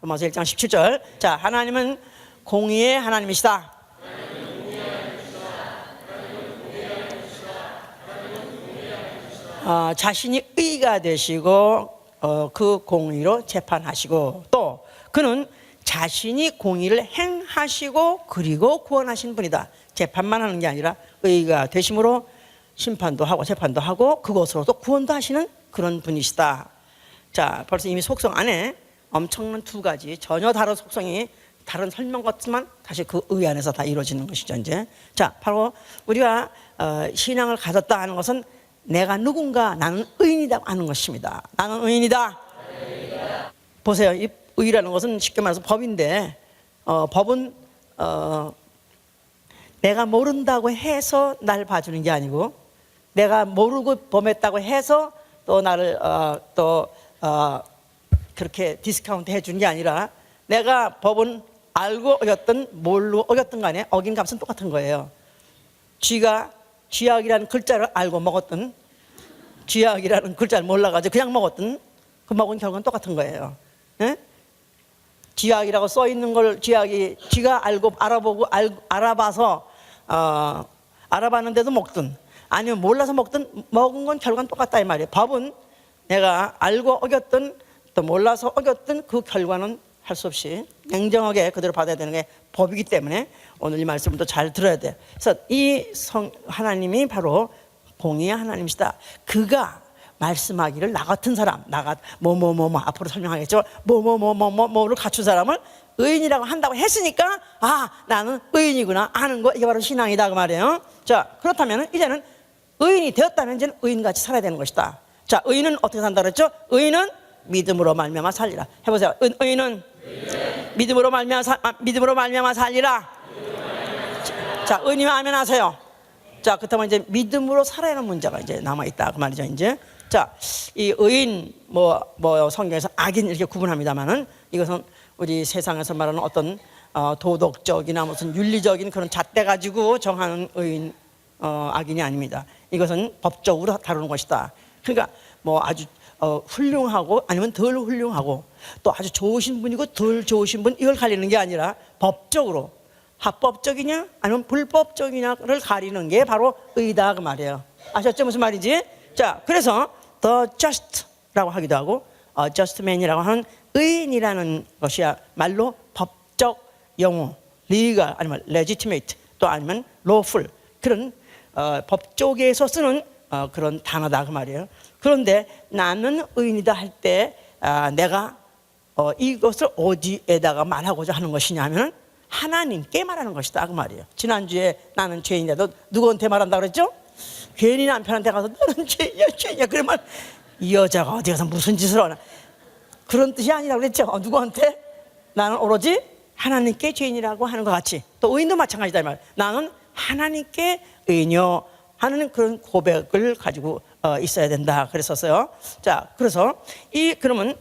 로마서 1장 17절. 자, 하나님은 공의의 하나님이시다. 자신이 의가 되시고 그 공의로 재판하시고, 또 그는 자신이 공의를 행하시고 그리고 구원하신 분이다. 재판만 하는 게 아니라 의가 되심으로 심판도 하고 재판도 하고 그것으로 또 구원도 하시는 그런 분이시다. 자, 벌써 이미 속성 안에 엄청난 두 가지 전혀 다른 속성이 다른 설명 같지만 다시 그 의 안에서 다 이루어지는 것이죠. 이제 자, 바로 우리가 신앙을 가졌다 하는 것은 내가 누군가, 나는 의인이라고 하는 것입니다. 나는 의인이다. 보세요. 이 의라는 것은 쉽게 말해서 법인데, 법은 내가 모른다고 해서 날 봐주는 게 아니고, 내가 모르고 범했다고 해서 또 나를 그렇게 디스카운트 해주는 게 아니라, 내가 법은 알고 어겼든 모르고 어겼든 간에 어긴 값은 똑같은 거예요. 쥐가 쥐약이라는 글자를 알고 먹었든 쥐약이라는 글자를 몰라가지고 그냥 먹었든 그 먹은 결과는 똑같은 거예요. 예? 쥐약이라고 써 있는 걸 쥐가 알고 알아보고 알아봐서 알아봤는데도 먹든 아니면 몰라서 먹든 먹은 건 결과는 똑같다 이 말이에요. 법은 내가 알고 어겼든 또 몰라서 어겼든 그 결과는 할 수 없이 냉정하게 그대로 받아야 되는 게 법이기 때문에 오늘 이 말씀을 또 잘 들어야 돼요. 그래서 이 하나님이 바로 공의의 하나님이시다. 그가 말씀하기를 나 같은 사람, 앞으로 설명하겠죠. 뭐를 갖춘 사람을 의인이라고 한다고 했으니까 나는 의인이구나 하는 거, 이게 바로 신앙이다 그 말이에요. 자, 그렇다면 이제는 의인이 되었다면 이제는 의인같이 살아야 되는 것이다. 자, 의인은 어떻게 산다 그랬죠? 의인은 믿음으로 말미암아 살리라. 해보세요. 의인은 믿음으로 말미암아 살리라. 자, 의인이면 아멘 하세요. 자, 그렇다면 이제 믿음으로 살아야 하는 문제가 이제 남아 있다 그 말이죠. 이제 자, 이 의인 성경에서 악인 이렇게 구분합니다만은 이것은 우리 세상에서 말하는 어떤 도덕적이나 무슨 윤리적인 그런 잣대 가지고 정하는 의인 악인이 아닙니다. 이것은 법적으로 다루는 것이다. 그러니까 아주 훌륭하고 아니면 덜 훌륭하고 또 아주 좋으신 분이고 덜 좋으신 분, 이걸 가리는 게 아니라 법적으로 합법적이냐 아니면 불법적이냐를 가리는 게 바로 의다 그 말이에요. 아셨죠? 무슨 말인지? 자, 그래서 the just라고 하기도 하고 just man이라고 하는 의인이라는 것이야 말로 법적 용어, legal 아니면 legitimate 또 아니면 lawful, 그런 법조계에서 쓰는 그런 단어다 그 말이에요. 그런데 나는 의인이다 할 때 내가 이것을 어디에다가 말하고자 하는 것이냐면 하나님께 말하는 것이다 그 말이에요. 지난주에 나는 죄인이다, 너 누구한테 말한다 그랬죠? 괜히 남편한테 가서 너는 죄인이야 그러면 이 여자가 어디 가서 무슨 짓을 하나, 그런 뜻이 아니라 그랬죠. 누구한테? 나는 오로지 하나님께 죄인이라고 하는 것 같이 또 의인도 마찬가지다 이 말이에요. 나는 하나님께 의인이요 하는 그런 고백을 가지고 있어야 된다 그랬었어요. 자, 그래서 그러면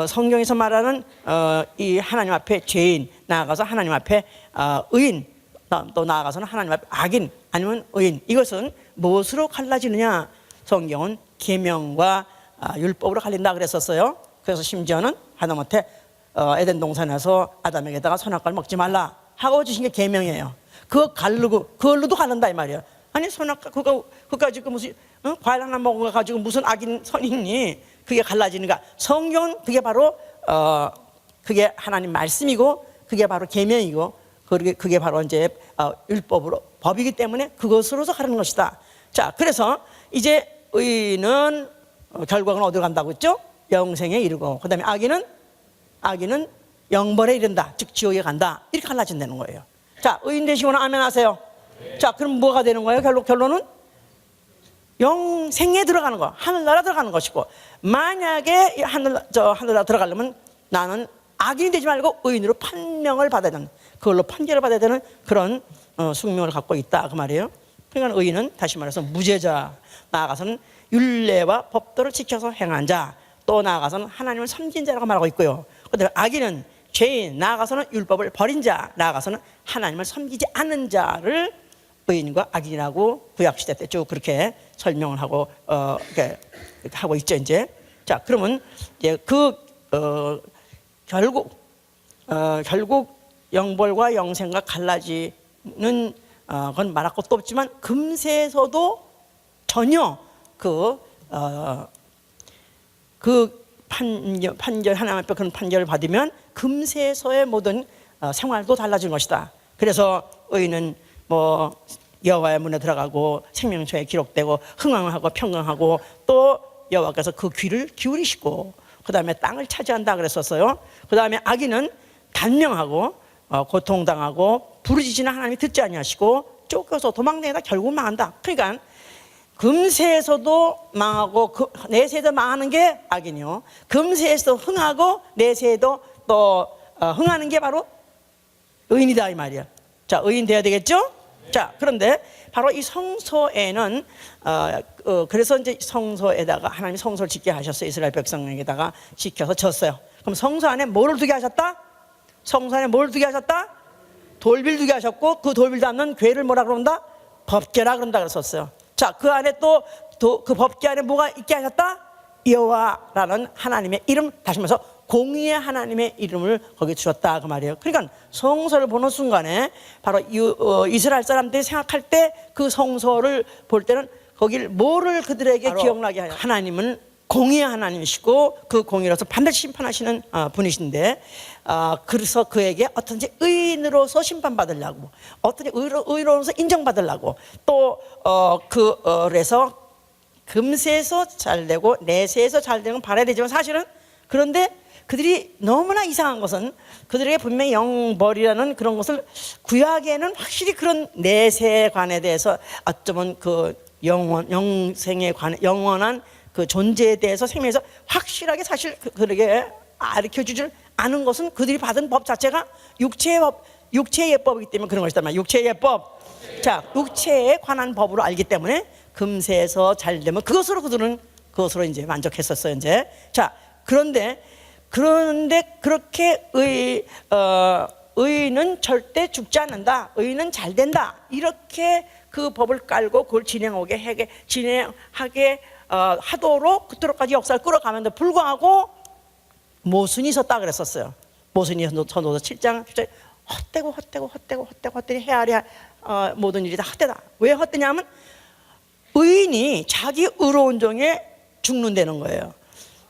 성경에서 말하는 이 하나님 앞에 죄인, 나아가서 하나님 앞에 의인, 또 나아가서는 하나님 앞에 악인 아니면 의인, 이것은 무엇으로 갈라지느냐? 성경은 계명과 율법으로 갈린다 그랬었어요. 그래서 심지어는 하다못해 에덴 동산에서 아담에게다가 선악과를 먹지 말라 하고 주신 게 계명이에요. 그걸로도 갈른다 이 말이에요. 아니 선악과 그거 가지고 무슨 과일 하나 먹은 거 가지고 무슨 악인 선이니? 그게 갈라지는가? 성경은 그게 바로 그게 하나님 말씀이고 그게 바로 계명이고 그게 바로 이제 율법으로 법이기 때문에 그것으로서 가르는 것이다. 자, 그래서 이제 의인은 결국은 어디로 간다고 했죠? 영생에 이르고, 그다음에 악인은 영벌에 이른다, 즉 지옥에 간다. 이렇게 갈라진다는 거예요. 자, 의인 되시고는 아멘 하세요. 자, 그럼 뭐가 되는 거예요? 결론은 영생에 들어가는 거, 하늘나라 들어가는 것이고, 만약에 하늘나라 들어가려면 나는 악인이 되지 말고 의인으로 판명을 받아야 되는, 그걸로 판결을 받아야 되는 그런 숙명을 갖고 있다 그 말이에요. 그러니까 의인은 다시 말해서 무죄자, 나아가서는 율례와 법도를 지켜서 행한 자, 또 나아가서는 하나님을 섬긴 자라고 말하고 있고요. 그다음에 악인은 죄인, 나아가서는 율법을 버린 자, 나아가서는 하나님을 섬기지 않는 자를 의인과 악인이라고 구약시대 때 쭉 그렇게 설명을 하고 이렇게 하고 있죠 이제. 자, 그러면 이제 결국 영벌과 영생과 갈라지는 건 말할 것도 없지만 금세에서도 전혀 그 판결 하나님 앞에 그런 판결을 받으면 금세에서의 모든 생활도 달라진 것이다. 그래서 의인은 뭐 여호와의 문에 들어가고 생명冊에 기록되고 흥왕하고 평강하고 또 여호와께서 그 귀를 기울이시고 그 다음에 땅을 차지한다 그랬었어요. 그 다음에 악인은 단명하고 고통당하고 부르짖으나 하나님이 듣지 아니하시고 쫓겨서 도망다니다 결국 망한다. 그러니까 금세에서도 망하고 내세에도 망하는 게 악인이요, 금세에서도 흥하고 내세에도 또 흥하는 게 바로 의인이다 이 말이야. 자, 의인 돼야 되겠죠? 자, 그런데 바로 이 성소에는 그래서 이제 성소에다가 하나님이 성소를 짓게 하셨어요. 이스라엘 백성에게다가 지켜서 졌어요. 그럼 성소 안에 뭐를 두게 하셨다? 성소 안에 뭘 두게 하셨다? 돌빌 두게 하셨고 그 돌빌 닿는 궤를 뭐라 그런다? 법궤라 그런다 그랬었어요. 자, 그 안에 또 그 법궤 안에 뭐가 있게 하셨다? 여호와라는 하나님의 이름, 다시 말해서 공의의 하나님의 이름을 거기 주셨다 그 말이에요. 그러니까 성소를 보는 순간에 바로 이스라엘 사람들이 생각할 때 그 성소를 볼 때는 거길 뭐를 그들에게 기억나게 하냐, 하나님은 공의의 하나님이시고 그 공의로서 반드시 심판하시는 분이신데, 그래서 그에게 어떤지 의인으로서 심판받으려고, 어떤지 의로워서 인정받으려고, 또 그래서 금세에서 잘되고 내세에서 잘되는 건 바라야 되지만 사실은, 그런데 그들이 너무나 이상한 것은 그들에게 분명히 영벌이라는 그런 것을, 구약에는 확실히 그런 내세에 관에 대해서 어쩌면 그 영생에 관해, 영원한 그 존재에 대해서 생명에서 확실하게 사실 그들에게 가르쳐주질 않은 것은 그들이 받은 법 자체가 육체의 법, 육체의 예법이기 때문에 그런 것이다. 육체의 예법. 자, 육체에 관한 법으로 알기 때문에 금세에서 잘 되면 그것으로 이제 만족했었어요. 이제 자, 그런데 그렇게 의인은 절대 죽지 않는다, 의인은 잘 된다, 이렇게 그 법을 깔고 그걸 진행하게 하도록 그토록까지 역사를 끌어가면서 불구하고 모순이 있었다 그랬었어요. 모순이 전도서 7장 10절에 헛되고 헤아려 모든 일이 다 헛되다. 왜 헛되냐면 의인이 자기 의로운 중에 죽는다는 거예요.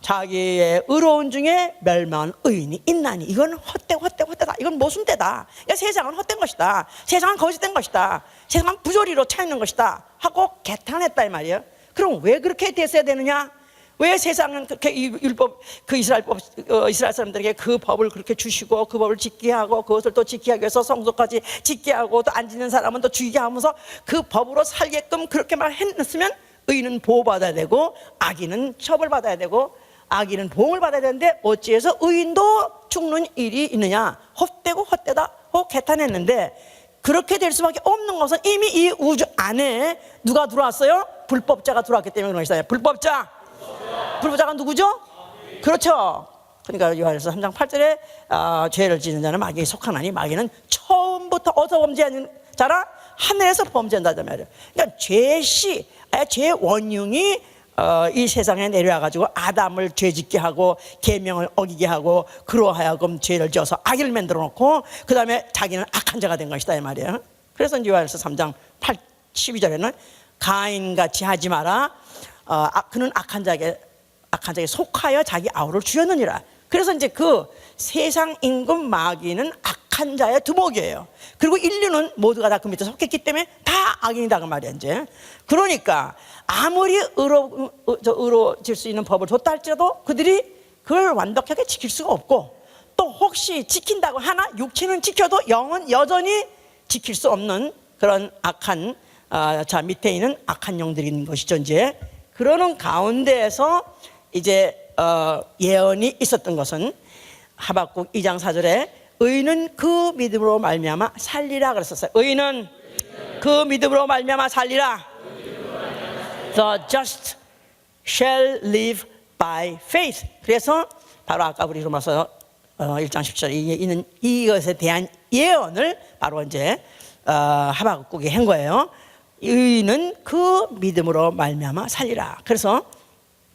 자기의 의로운 중에 멸망한 의인이 있나니 이건 헛되다. 이건 모순되다. 야, 세상은 헛된 것이다. 세상은 거짓된 것이다. 세상은 부조리로 차 있는 것이다 하고 개탄했다 이 말이에요. 그럼 왜 그렇게 됐어야 되느냐? 왜 세상은 그렇게 율법, 그 이스라엘 사람들에게 그 법을 그렇게 주시고 그 법을 지키게 하고 그것을 또 지키기 위해서 성소까지 짓게 하고 또 안 짓는 사람은 또 죽이게 하면서 그 법으로 살게끔 그렇게 말했으면 의인은 보호받아야 되고 악인은 처벌받아야 되고 악인은 보응을 받아야 되는데 어찌해서 의인도 죽는 일이 있느냐? 헛되다 개탄했는데, 그렇게 될 수밖에 없는 것은 이미 이 우주 안에 누가 들어왔어요? 불법자가 들어왔기 때문에 그런 것이다. 불법자가 누구죠? 그렇죠. 그러니까 요한일서 3장 8절에 죄를 짓는 자는 마귀에 속하나니 마귀는 처음부터 어디서 범죄하는 자라? 하늘에서 범죄한다는 말이에요. 그러니까 죄 원흉이 이 세상에 내려와가지고 아담을 죄짓게 하고 계명을 어기게 하고 그러하여금 죄를 지어서 악을 만들어 놓고 그 다음에 자기는 악한 자가 된 것이다 이 말이에요. 그래서 요한일서 3장 12절에는 가인같이 하지 마라. 그는 악한 자에게 속하여 자기 아우를 죽였느니라. 그래서 이제 그 세상 임금 마귀는 악한 자의 두목이에요. 그리고 인류는 모두가 다 그 밑에 속했기 때문에 다 악인이다 그 말이야 이제. 그러니까 아무리 의로워질 수 있는 법을 줬다 할지라도 그들이 그걸 완벽하게 지킬 수가 없고, 또 혹시 지킨다고 하나 육체는 지켜도 영은 여전히 지킬 수 없는 그런 악한 자 밑에 있는 악한 영들인 것이죠. 이제 그러는 가운데에서 이제 예언이 있었던 것은 하박국 2장 4절에 의인은 그 믿음으로 말미암아 살리라 그랬었어요. 의인은 그 믿음으로 말미암아 살리라. The just shall live by faith. 그래서 바로 아까 우리 로마서 1장 10절 이것에 대한 예언을 바로 이제 하박국이 한 거예요. 의인은 그 믿음으로 말미암아 살리라. 그래서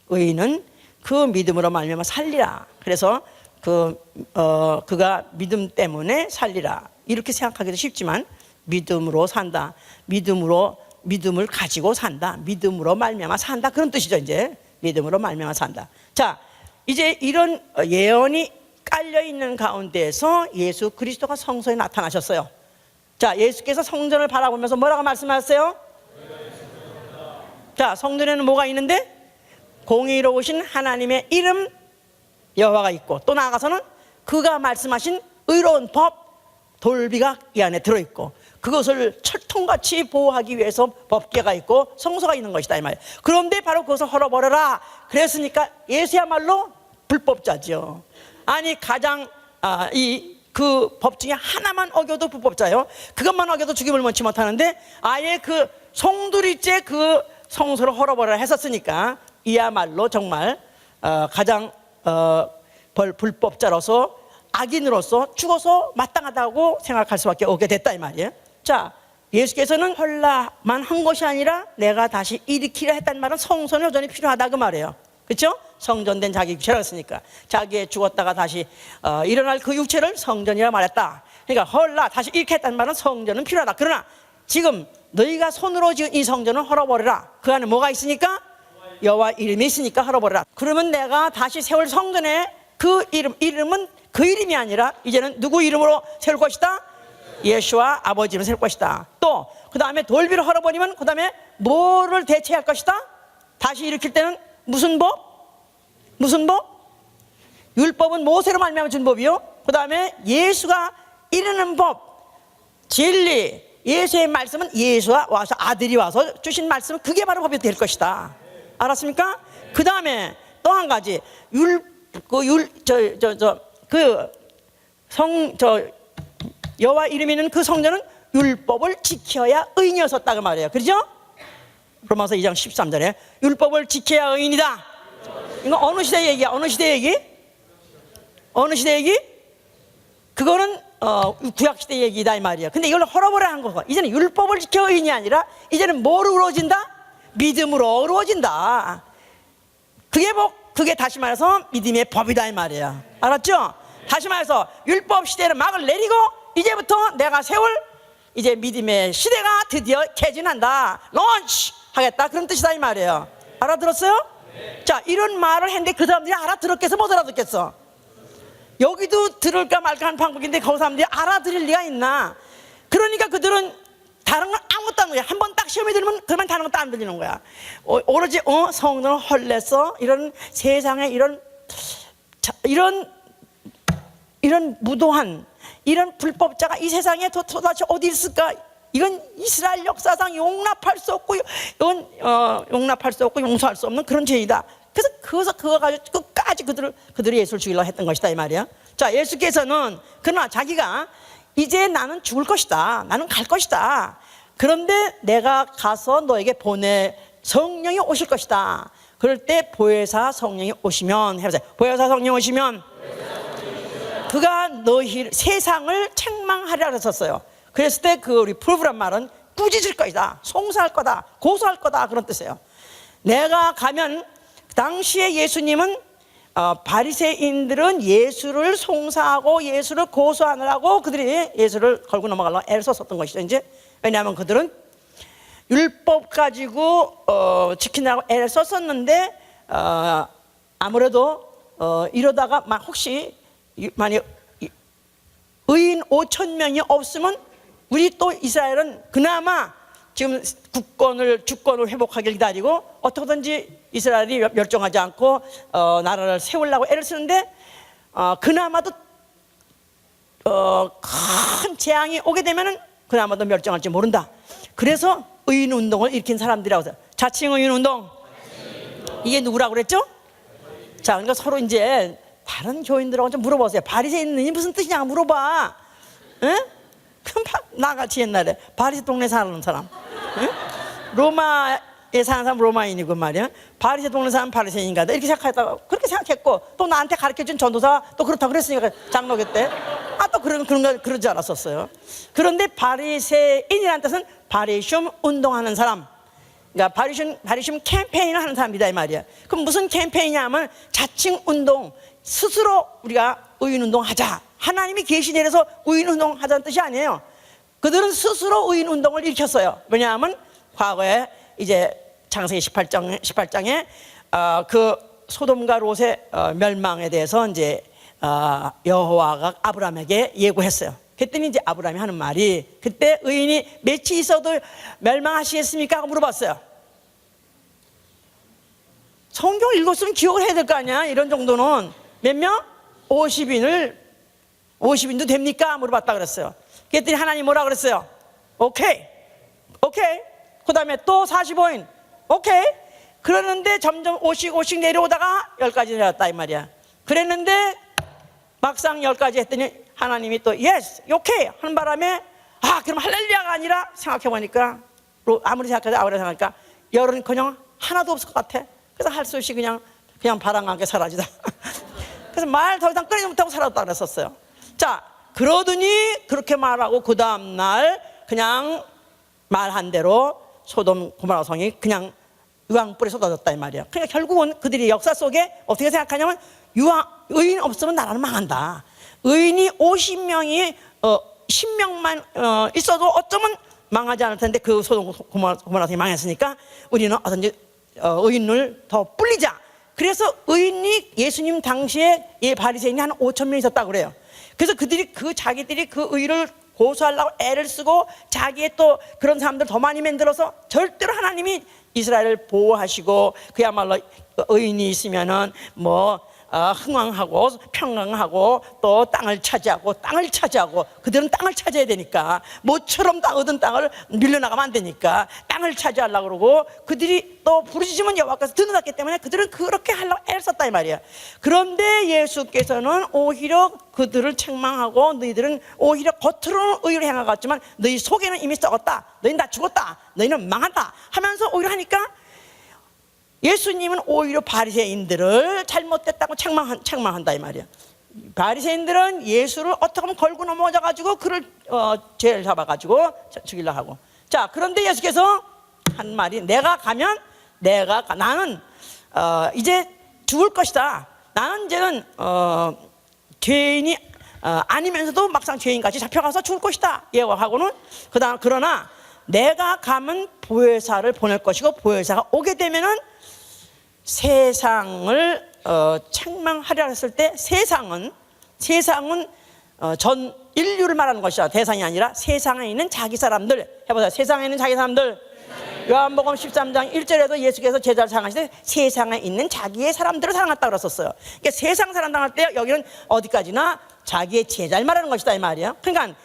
의인은 그 믿음으로 말미암아 살리라. 그래서 그가 믿음 때문에 살리라. 이렇게 생각하기도 쉽지만 믿음으로 산다. 믿음을 가지고 산다. 믿음으로 말미암아 산다. 그런 뜻이죠. 이제 믿음으로 말미암아 산다. 자, 이제 이런 예언이 깔려 있는 가운데에서 예수 그리스도가 성소에 나타나셨어요. 자, 예수께서 성전을 바라보면서 뭐라고 말씀하셨어요? 자, 성전에는 뭐가 있는데? 공의로우신 하나님의 이름 여호와가 있고, 또 나아가서는 그가 말씀하신 의로운 법 돌비가 이 안에 들어있고, 그것을 철통같이 보호하기 위해서 법궤가 있고 성소가 있는 것이다 이 말이에요. 그런데 바로 그것을 헐어버려라 그랬으니까 예수야말로 불법자죠. 아니 가장 그 법 중에 하나만 어겨도 불법자요. 그것만 어겨도 죽임을 면치 못하는데 아예 그 송두리째 그 성소를 헐어버려라 했었으니까 이야말로 정말 가장 불법자로서 악인으로서 죽어서 마땅하다고 생각할 수밖에 없게 됐다 이 말이에요. 자, 예수께서는 헐라만 한 것이 아니라 내가 다시 일으키려 했다는 말은 성전이 여전히 필요하다 그 말이에요. 그렇죠? 성전된 자기 육체라 했으니까 자기의 죽었다가 다시 일어날 그 육체를 성전이라 말했다. 그러니까 헐라 다시 일으켰다는 말은 성전은 필요하다. 그러나 지금 너희가 손으로 지은 이 성전을 헐어버려라. 그 안에 뭐가 있으니까? 여호와 이름이 있으니까 헐어버려라. 그러면 내가 다시 세울 성전에 그 이름은 그 이름이 아니라 이제는 누구 이름으로 세울 것이다? 예수와 아버지 이름으로 세울 것이다. 또 그 다음에 돌비를 헐어버리면 그 다음에 뭐를 대체할 것이다? 다시 일으킬 때는 무슨 법? 무슨 법? 율법은 모세로 말미암아 준 법이요. 그 다음에 예수가 이르는 법, 진리, 예수의 말씀은 예수와 와서 아들이 와서 주신 말씀은 그게 바로 법이 될 것이다. 알았습니까? 그 다음에 또 한 가지 여호와 이름이 있는 그 성전은 율법을 지켜야 의인이었었다 그 말이에요. 그렇죠? 로마서 2장 13절에 율법을 지켜야 의인이다. 이거 어느 시대 얘기야? 어느 시대 얘기? 어느 시대 얘기? 그거는 구약 시대 얘기다 이 말이에요. 근데 이걸 헐어버려 한 거고 이제는 율법을 지켜 의인이 아니라 이제는 뭐로 이루어진다? 믿음으로 이루어진다. 그게 다시 말해서 믿음의 법이다 이 말이에요. 알았죠? 다시 말해서 율법 시대는 막을 내리고 이제부터 내가 세울 이제 믿음의 시대가 드디어 개진한다. 런치 하겠다. 그런 뜻이다 이 말이에요. 알아들었어요? 네. 자, 이런 말을 했는데 그 사람들이 알아들었겠어 못 알아듣겠어? 여기도 들을까 말까 하는 방법인데 그 사람들이 알아들을 리가 있나? 그러니까 그들은 다른 건 아무것도 안 거야. 한번 딱 시험에 들으면 그러면 다른 건 또 안 들리는 거야. 오로지 성전을 헐냈어. 이런 세상에 이런 무도한 이런 불법자가 이 세상에 도대체 어디 있을까? 이건 이스라엘 역사상 용납할 수 없고 용납할 수 없고 용서할 수 없는 그런 죄이다. 그래서 그거 가지고 끝까지 그들이 예수를 죽이려고 했던 것이다 이 말이야. 자, 예수께서는 그러나 자기가 이제 나는 죽을 것이다. 나는 갈 것이다. 그런데 내가 가서 너에게 보내 성령이 오실 것이다. 그럴 때 보혜사 성령이 오시면 해보세요. 보혜사 성령 오시면 그가 너희 세상을 책망하리라 했었어요. 그랬을 때 그 우리 프로브란 말은 꾸짖을 것이다. 송사할 거다. 고소할 거다. 그런 뜻이에요. 내가 가면 당시에 예수님은 바리새인들은 예수를 송사하고 예수를 고소하느라고 그들이 예수를 걸고 넘어가려고 애를 썼었던 것이죠. 이제 왜냐하면 그들은 율법 가지고 지키느라고 애를 썼었는데 아무래도 이러다가 막 혹시 만약 의인 5,000명이 없으면 우리 또 이스라엘은 그나마 지금 주권을 회복하길 기다리고 어떻게든지 이스라엘이 멸종하지 않고 나라를 세우려고 애를 쓰는데 그나마도 큰 재앙이 오게 되면은 그나마도 멸종할지 모른다. 그래서 의인 운동을 일으킨 사람들이라고 해서 자칭 의인 운동. 이게 누구라고 그랬죠? 자, 그러니까 서로 이제 다른 교인들하고 좀 물어보세요. 바리새인이 무슨 뜻이냐 물어봐. 응? 그럼 나같이 옛날에 바리새 동네 사는 사람, 응? 로마에 사는 사람 로마인이고 말이야. 바리새 동네 사람 바리새인인가 이렇게 생각했다가 그렇게 생각했고 또 나한테 가르쳐준 전도사가 또 그렇다고 그랬으니까 장로교 때 또 그러지 않았었어요. 그런데 바리새인이라는 뜻은 바리슘 운동하는 사람. 그러니까 바리즘 캠페인을 하는 사람이다 이 말이야. 그럼 무슨 캠페인이냐면 자칭 운동, 스스로 우리가 의인 운동하자. 하나님이 계시 내려서 의인 운동하자는 뜻이 아니에요. 그들은 스스로 의인 운동을 일으켰어요. 왜냐하면 과거에 이제 창세기 18장에 그 소돔과 롯의 멸망에 대해서 이제 여호와가 아브라함에게 예고했어요. 그랬더니 이제 아브라함이 하는 말이, 그때 의인이 몇이 있어도 멸망하시겠습니까? 하고 물어봤어요. 성경 읽었으면 기억을 해야 될 거 아니야. 이런 정도는. 몇 명? 50인도 됩니까? 물어봤다 그랬어요. 그랬더니 하나님 뭐라 그랬어요? 오케이. 그 다음에 또 45인 오케이. 그러는데 점점 50씩 내려오다가 10가지 내려왔다 이 말이야. 그랬는데 막상 10가지 했더니 하나님이 또 예스 오케이 하는 바람에 그럼 할렐루야가 아니라 생각해보니까 아무리 생각해도 아무리 생각하니까 열은커녕 하나도 없을 것 같아. 그래서 할 수 없이 그냥 바람과 함께 사라지다. 그래서 말 더 이상 끊이지 못하고 사라졌다 그랬었어요. 자, 그러더니 그렇게 말하고 그 다음날 그냥 말한 대로 소돔 고모라 성이 그냥 유황불에 쏟아졌다 이 말이야. 그러니까 결국은 그들이 역사 속에 어떻게 생각하냐면 의인 없으면 나라는 망한다. 의인이 50명이 10명만 있어도 어쩌면 망하지 않을 텐데 그 소돔 고모라 성이 망했으니까 우리는 어떤지 의인을 더 불리자. 그래서 의인이 예수님 당시에 바리새인이 한 5천 명 있었다고 그래요. 그래서 자기들이 그 의를 고소하려고 애를 쓰고 자기의 또 그런 사람들 더 많이 만들어서 절대로 하나님이 이스라엘을 보호하시고 그야말로 의인이 있으면은 흥왕하고 평강하고 또 땅을 차지하고 그들은 땅을 차지해야 되니까 모처럼 얻은 땅을 밀려나가면 안 되니까 땅을 차지하려고 그러고 그들이 또 부르짖으면 여호와께서 듣는다기 때문에 그들은 그렇게 하려고 애를 썼다 이 말이야. 그런데 예수께서는 오히려 그들을 책망하고 너희들은 오히려 겉으로는 의를 행하겠지만 너희 속에는 이미 썩었다. 너희는 다 죽었다. 너희는 망한다 하면서 오히려 하니까 예수님은 오히려 바리새인들을 잘못됐다고 책망한다 이 말이야. 바리새인들은 예수를 어떻게 하면 걸고 넘어져가지고 그를 죄를 잡아가지고 죽이려고 하고. 자, 그런데 예수께서 한 말이 나는 이제 죽을 것이다. 나는 이제는 죄인이 아니면서도 막상 죄인같이 잡혀가서 죽을 것이다 예언하고는 그러나 내가 가면 보혜사를 보낼 것이고 보혜사가 오게 되면은 세상을 책망하려 했을 때 세상은 전 인류를 말하는 것이다. 대상이 아니라 세상에 있는 자기 사람들. 해보세요. 세상에 있는 자기 사람들. 요한복음 13장 1절에도 예수께서 제자를 사랑하실 때 세상에 있는 자기의 사람들을 사랑했다고 그랬었어요. 그러니까 세상 사람 당할 때 여기는 어디까지나 자기의 제자를 말하는 것이다 이 말이야. 그러니까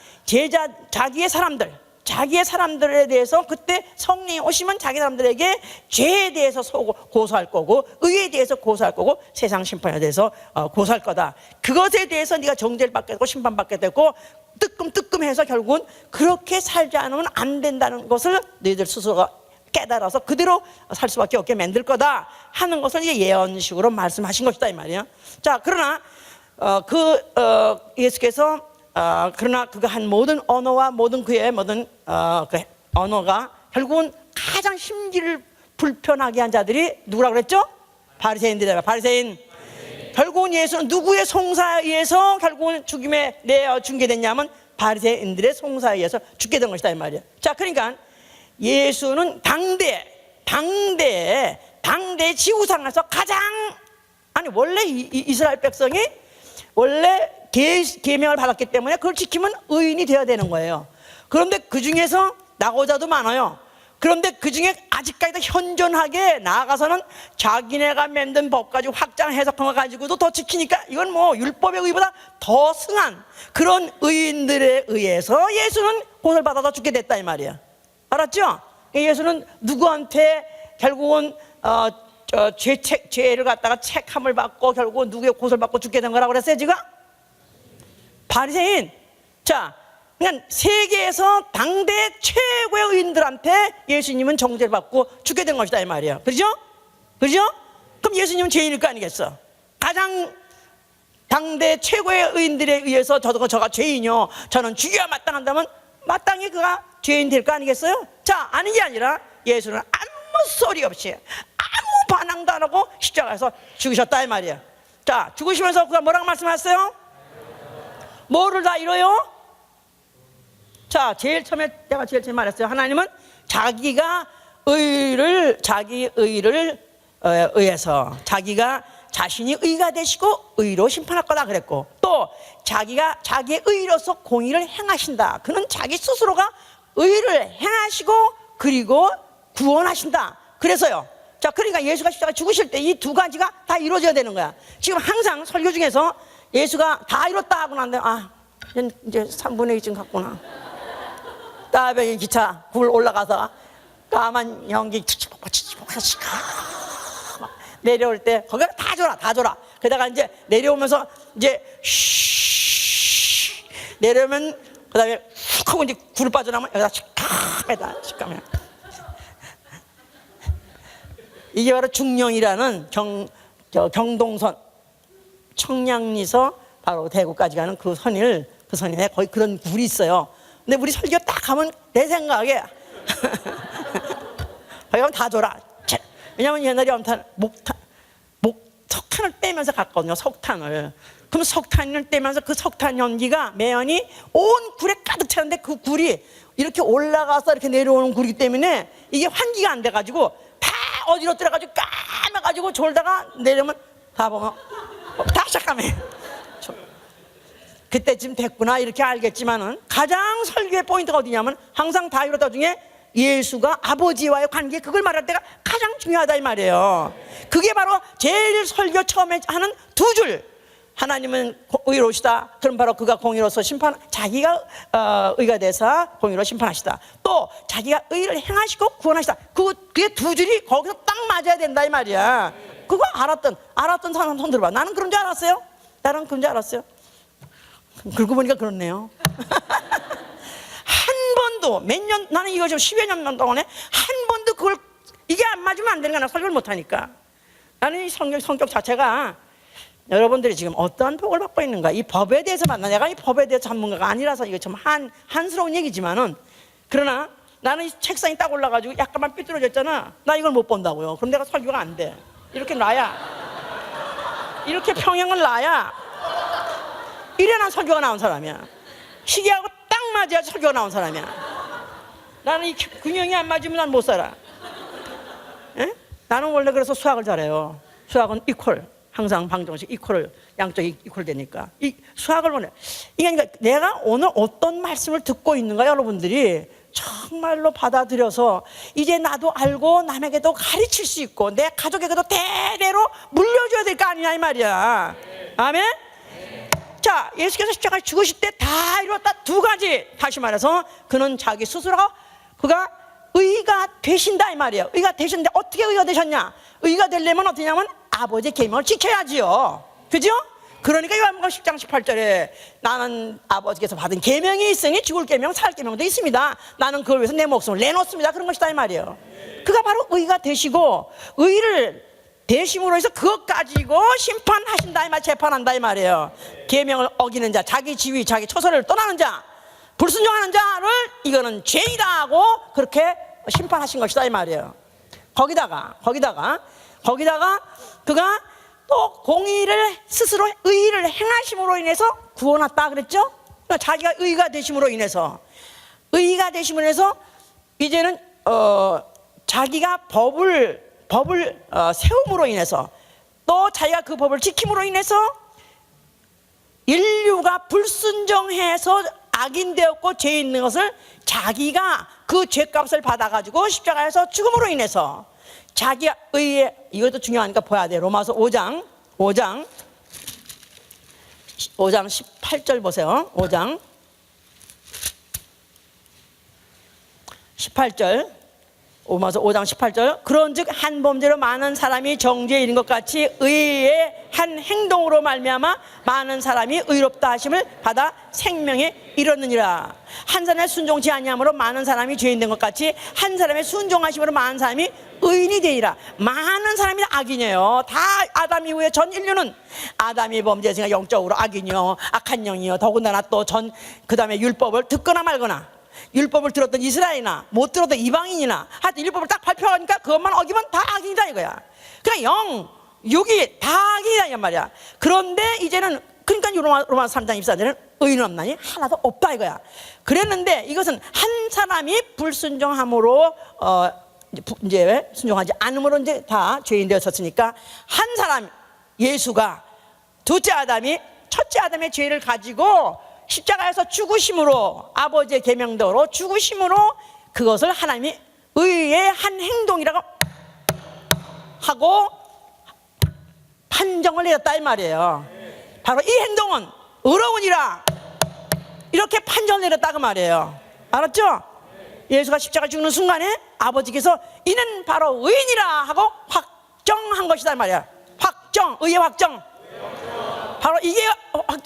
자기의 사람들에 대해서 그때 성령이 오시면 자기 사람들에게 죄에 대해서 고소할 거고 의에 대해서 고소할 거고 세상 심판에 대해서 고소할 거다. 그것에 대해서 네가 정죄를 받게 되고 심판받게 되고 뜨끔뜨끔해서 결국은 그렇게 살지 않으면 안 된다는 것을 너희들 스스로가 깨달아서 그대로 살 수밖에 없게 만들 거다 하는 것을 이제 예언식으로 말씀하신 것이다 이 말이에요. 자, 그러나 예수께서 그러나 그가 한 모든 언어와 모든 그의 모든 그 언어가 결국은 가장 심기를 불편하게 한 자들이 누구라 그랬죠? 바리새인들이다. 바리새인. 결국은 예수는 누구의 송사에 의해서 결국은 죽임에 내어 중계됐냐면 바리새인들의 송사에 의해서 죽게 된 것이다 이 말이야. 자, 그러니까 예수는 당대의 지구상에서 가장 원래 이스라엘 백성이 원래 계명을 받았기 때문에 그걸 지키면 의인이 되어야 되는 거예요. 그런데 그 중에서 낙오자도 많아요. 그런데 그 중에 아직까지도 현존하게 나아가서는 자기네가 만든 법까지 확장 해석한 거 가지고도 더 지키니까 이건 율법의 의보다 더 승한 그런 의인들에 의해서 예수는 고소를 받아서 죽게 됐다 이 말이야. 알았죠? 예수는 누구한테 결국은 죄를 갖다가 책함을 받고 결국은 누구의 고소를 받고 죽게 된 거라고 그랬어요 지금? 바리새인. 자, 그러니까 세계에서 당대 최고의 의인들한테 예수님은 정죄를 받고 죽게 된 것이다 이 말이야. 그렇죠? 그럼 예수님은 죄인일 거 아니겠어? 가장 당대 최고의 의인들에 의해서 저가 죄인이요 저는 죽여야 마땅한다면 마땅히 그가 죄인 될 거 아니겠어요? 자, 아닌 게 아니라 예수는 소리 없이 아무 반항도 안 하고 십자가에서 죽으셨다 이 말이에요. 자, 죽으시면서 그가 뭐라고 말씀하셨어요? 뭐를 다 이뤄요? 자, 제일 처음에 제가 제일 처음에 말했어요. 하나님은 자기 의를 의해서 자기가 자신이 의가 되시고 의로 심판할 거다 그랬고, 또 자기가 자기의 의로서 공의를 행하신다. 그는 자기 스스로가 의를 행하시고 그리고 구원하신다. 그래서요. 자, 그러니까 예수가 십자가 죽으실 때 이 두 가지가 다 이루어져야 되는 거야. 지금 항상 설교 중에서 예수가 다 이뤘다 하고 난데, 이제 3분의 2쯤 갔구나. 다음에 기차 굴 올라가서 까만 연기 내려올 때 거기가 다 줘라. 그러다가 이제 내려오면서 이제 내려오면 그다음에 훅 하고 이제 굴 빠져나면 여기다 식감해. 이게 바로 중령이라는 경동선 청량리서 바로 대구까지 가는 그 선에 거의 그런 굴이 있어요. 근데 우리 설교 딱 하면 내 생각에 거기 가면 다 줘라. 왜냐면 옛날에 석탄을 떼면서 갔거든요. 석탄을. 그럼 석탄을 떼면서 그 석탄 연기가 매연이 온 굴에 가득 차는데 그 굴이 이렇게 올라가서 이렇게 내려오는 굴이기 때문에 이게 환기가 안 돼가지고 다 어디로 들어가지고 까매가지고 졸다가 내려오면 다 보면 다 잠깐만. 그때쯤 됐구나 이렇게 알겠지만은 가장 설교의 포인트가 어디냐면 항상 다 이루었다 중에 예수가 아버지와의 관계, 그걸 말할 때가 가장 중요하다 이 말이에요. 그게 바로 제일 설교 처음에 하는 두 줄. 하나님은 의로우시다. 그럼 바로 그가 공의로서 자기가 의가 돼서 공의로 심판하시다. 또 자기가 의를 행하시고 구원하시다. 그게 두 줄이 거기서 딱 맞아야 된다 이 말이야. 그거 알았던 사람 손 들어봐. 나는 그런 줄 알았어요. 나는 그런 줄 알았어요. 그러고 보니까 그렇네요. 한 번도 나는 이거 지금 10여 년 동안에 한 번도 그걸 이게 안 맞으면 안 되는 거야. 나 설교를 못하니까. 나는 이 성격 자체가 여러분들이 지금 어떠한 복을 받고 있는가, 이 법에 대해서 내가 이 법에 대해서 전문가가 아니라서 이거 좀 한스러운 얘기지만은, 그러나 나는 이 책상이 딱 올라가지고 약간만 삐뚤어졌잖아. 나 이걸 못 본다고요. 그럼 내가 설교가 안 돼. 이렇게 평행을 놔야 이래 난 설교가 나온 사람이야. 시계하고 딱 맞아야 설교가 나온 사람이야. 나는 이 균형이 안 맞으면 난 못 살아. 에? 나는 원래 그래서 수학을 잘해요. 수학은 이퀄. 항상 방정식 이퀄을, 양쪽이 이퀄 되니까. 이 수학을 원해. 그러니까 내가 오늘 어떤 말씀을 듣고 있는가 여러분들이 정말로 받아들여서 이제 나도 알고 남에게도 가르칠 수 있고 내 가족에게도 대대로 물려줘야 될 거 아니냐 이 말이야. 아멘? 자, 예수께서 십자가에 죽으실 때 다 이뤘다. 두 가지. 다시 말해서 그는 자기 스스로 그가 의가 되신다 이 말이에요. 의가 되셨는데 어떻게 의가 되셨냐? 의가 되려면 어떠냐면 아버지의 계명을 지켜야지요. 그죠? 그러니까 요한복음 10장 18절에 나는 아버지께서 받은 계명이 있으니 죽을 계명 살 계명도 있습니다. 나는 그걸 위해서 내 목숨을 내놓습니다. 그런 것이다 이 말이에요. 그가 바로 의가 되시고 의를 되심으로 해서 그것 가지고 심판하신다 이 말, 재판한다 이 말이에요. 계명을 어기는 자, 자기 지위, 자기 처소를 떠나는 자, 불순종하는 자를 이거는 죄이다 하고 그렇게 심판하신 것이다 이 말이에요. 거기다가 그가 또 공의를 스스로 의를 행하심으로 인해서 구원했다 그랬죠? 그러니까 자기가 의가 되심으로 인해서 이제는 자기가 법을 세움으로 인해서 또 자기가 그 법을 지킴으로 인해서 인류가 불순종해서 악인되었고 죄 있는 것을 자기가 그 죄값을 받아가지고 십자가에서 죽음으로 인해서 자기 의에, 이것도 중요하니까 봐야 돼. 로마서 5장 18절 보세요. 5장 18절, 로마서 5장 18절. 그런즉 한 범죄로 많은 사람이 정죄에 이른 것 같이 의의 한 행동으로 말미암아 많은 사람이 의롭다 하심을 받아 생명에 이르느니라. 한 사람의 순종치 아니함으로 많은 사람이 죄인 된 것 같이 한 사람의 순종하심으로 많은 사람이 의인이 되리라. 많은 사람이 악인이에요. 다 아담 이후에 전 인류는 아담이 범죄했으니까 영적으로 악인이요, 악한 영이요, 더군다나 또 그 다음에 율법을 듣거나 말거나 율법을 들었던 이스라엘이나 못 들었던 이방인이나 하여튼 율법을 딱 발표하니까 그것만 어기면 다 악인이다 이거야. 그러니까 0, 6이 다 악인이다 이 말이야. 그런데 이제는 그러니까 로마서 3장 24절에는 의인은 없나니 하나도 없다 이거야. 그랬는데 이것은 한 사람이 불순종함으로 이제 순종하지 않음으로 이제 다 죄인 되었었으니까 한 사람 예수가 둘째 아담이 첫째 아담의 죄를 가지고 십자가에서 죽으심으로 아버지의 계명대로 죽으심으로 그것을 하나님이 의의 한 행동이라고 하고 판정을 내렸다 이 말이에요. 바로 이 행동은 의로우니라 이렇게 판정을 내렸다 그 말이에요. 알았죠? 예수가 십자가 죽는 순간에 아버지께서 이는 바로 의인이라 하고 확정한 것이다 이 말이야. 확정, 의의 확정. 바로 이게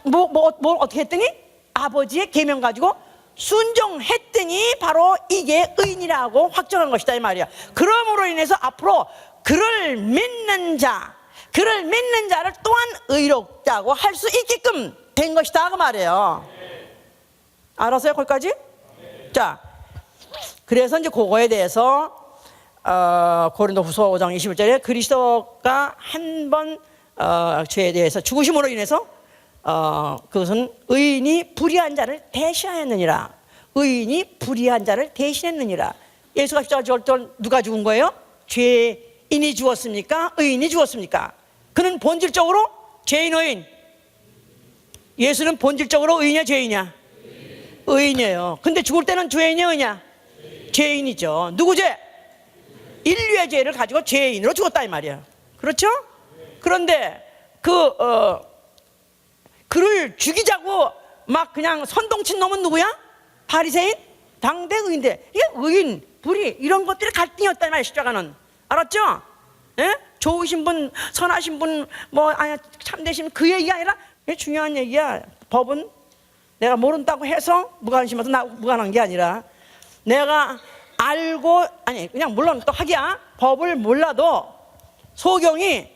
뭐 어떻게 했더니 아버지의 계명 가지고 순종했더니 바로 이게 의인이라고 확정한 것이다 이 말이야. 그러므로 인해서 앞으로 그를 믿는 자를 또한 의롭다고 할 수 있게끔 된 것이다 그 말이에요. 알았어요 거기까지? 자, 그래서 이제 그거에 대해서 고린도후서 5장 21절에 그리스도가 한 번 죄에 대해서 죽으심으로 인해서 그것은 의인이 불의한 자를 대신하였느니라. 의인이 불의한 자를 대신했느니라. 예수가 십자가 죽을 때 누가 죽은 거예요? 죄인이 죽었습니까? 의인이 죽었습니까? 그는 본질적으로 죄인 의인. 예수는 본질적으로 의인이냐 죄인이냐? 의인이에요. 근데 죽을 때는 죄인이냐 의인이냐? 죄인이죠. 누구 죄? 인류의 죄를 가지고 죄인으로 죽었다 이 말이에요. 그렇죠? 그런데 그를 죽이자고 막 그냥 선동친 놈은 누구야? 바리새인? 당대 의인데 이게 의인, 불의 이런 것들이 갈등이었다 이 말이에요. 십자가는. 알았죠? 예? 좋으신 분, 선하신 분, 참되신 그 얘기가 아니라 이게 중요한 얘기야. 법은 내가 모른다고 해서 무관심해서 무관한 게 아니라 내가 알고 그냥 물론 또 하기야 법을 몰라도 소경이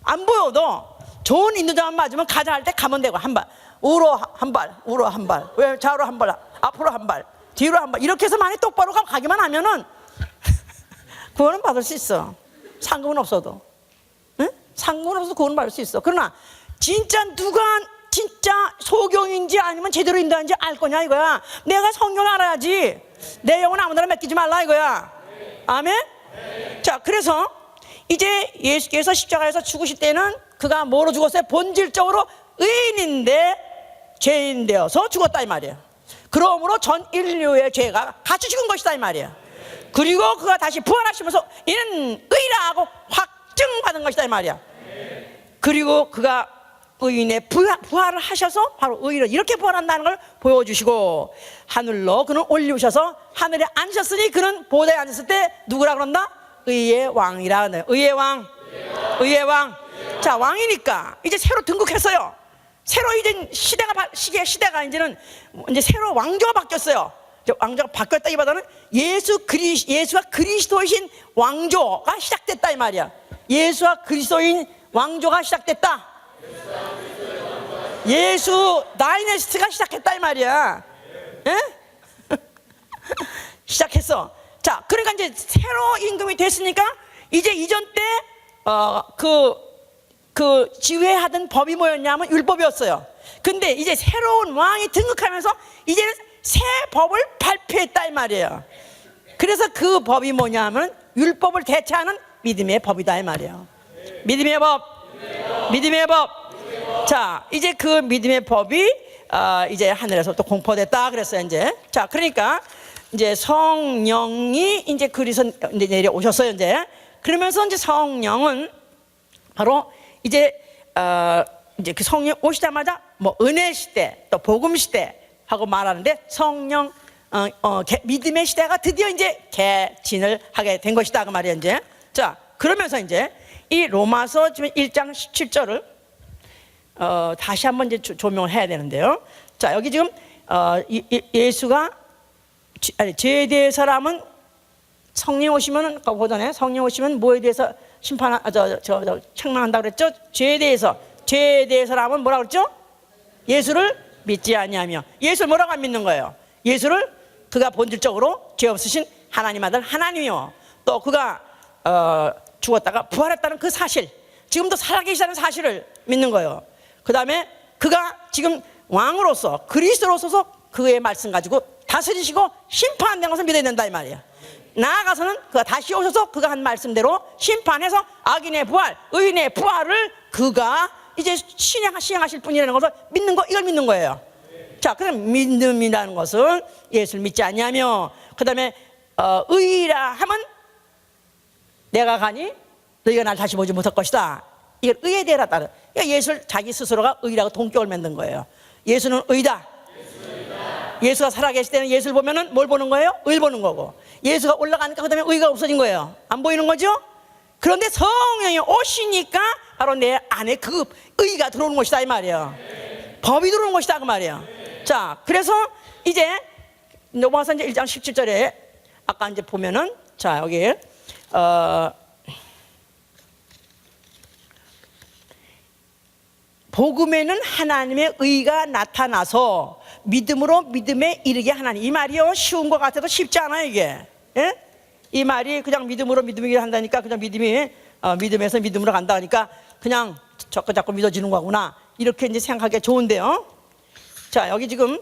안 보여도 좋은 인도자만 맞으면 가자 할 때 가면 되고 한 발 우로 한 발 우로 한 발 왜 좌로 한 발 앞으로 한 발 뒤로 한 발 이렇게 해서 많이 똑바로 가기만 하면은 구원은 받을 수 있어. 상금은 없어도 응? 상금은 없어도 구원은 받을 수 있어. 그러나 진짜 누가 진짜 소경인지 아니면 제대로 인도하는지 알 거냐 이거야. 내가 성경 알아야지. 내 영혼 아무데나 맡기지 말라 이거야. 아멘? 자, 그래서 이제 예수께서 십자가에서 죽으실 때는 그가 뭐로 죽었어요? 본질적으로 의인인데 죄인 되어서 죽었다 이 말이에요. 그러므로 전 인류의 죄가 같이 죽은 것이다 이 말이에요. 그리고 그가 다시 부활하시면서 이는 의라고 확증받은 것이다 이 말이야. 그리고 그가 의인의 부활을 하셔서 바로 의인을 이렇게 부활한다는 걸 보여주시고 하늘로 그는 올리우셔서 하늘에 앉으셨으니 그는 보좌에 앉았을 때 누구라 그런다? 의의 왕이라 그래요. 의의 왕. 의의 왕. 자, 왕이니까 이제 새로 등극했어요. 새로 이제 시대가 이제는 이제 새로 왕조가 바뀌었어요. 왕조가 바뀌었다기보다는 예수가 그리스도이신 왕조가 시작됐다 이 말이야. 예수와 그리스도인 왕조가 시작됐다. 예수 다이내스티가 시작했다 이 말이야. 예? 시작했어. 자, 그러니까 이제 새로 임금이 됐으니까 이제 이전 때 그 지휘하던 법이 뭐였냐면 율법이었어요. 근데 이제 새로운 왕이 등극하면서 이제는 새 법을 발표했다 이 말이에요. 그래서 그 법이 뭐냐면 율법을 대체하는 믿음의 법이다 이 말이에요. 믿음의 법. 믿음의 법. 자, 이제 그 믿음의 법이 이제 하늘에서 또 공포됐다 그랬어요 이제. 자, 그러니까 이제 성령이 이제 그리스도 이제 내려오셨어요 이제. 그러면서 이제 성령은 바로 이제 그 성령 오시자마자 뭐 은혜 시대 또 복음 시대 하고 말하는데 성령 믿음의 시대가 드디어 이제 개진을 하게 된 것이다 그 말이에요 이제. 자, 그러면서 이제 이 로마서 지금 1장 17절을 다시 한번 이제 조명을 해야 되는데요. 자, 여기 지금 예수가 죄에 대해서라면 성령 오시면 보잖아요. 성령 오시면 뭐에 대해서 책망한다고 그랬죠? 죄에 대해서라면 뭐라고 그랬죠? 예수를 믿지 아니하며. 예수를 뭐라고 안 믿는 거예요? 예수를 그가 본질적으로 죄 없으신 하나님 아들 하나님이요, 또 그가 죽었다가 부활했다는 그 사실, 지금도 살아계시다는 사실을 믿는 거예요. 그 다음에 그가 지금 왕으로서 그리스도로서 그의 말씀 가지고 다스리시고 심판되는 것을 믿어야 된다 이 말이야. 나아가서는 그가 다시 오셔서 그가 한 말씀대로 심판해서 악인의 부활, 의인의 부활을 그가 이제 시행하실 분이라는 것을 믿는 거, 이걸 믿는 거예요. 자, 그럼 믿음이라는 것은 예수를 믿지 않냐며, 그 다음에 의라 하면 내가 가니 너희가 날 다시 보지 못할 것이다. 이걸 의에 대하여 따른, 그러니까 예수를 자기 스스로가 의라고 동격을 만든 거예요. 예수는 의다. 예수가 살아계실 때는 예수를 보면은 뭘 보는 거예요? 의를 보는 거고, 예수가 올라가니까 그 다음에 의가 없어진 거예요. 안 보이는 거죠? 그런데 성령이 오시니까 바로 내 안에 그 의가 들어오는 것이다 이 말이에요. 법이 들어오는 것이다 그 말이에요. 자, 그래서 이제 넘어가서 이제 1장 17절에 아까 이제 보면은, 자, 여기 복음에는 하나님의 의가 나타나서 믿음으로 믿음에 이르게 하나니, 이 말이요 쉬운 것 같아도 쉽지 않아요 이게. 예? 이 말이 그냥 믿음으로 믿음에 이르게 한다니까 그냥 믿음이 믿음에서 믿음으로 간다 하니까 그냥 자꾸 믿어지는 거구나 이렇게 이제 생각하기가 좋은데요. 자, 여기 지금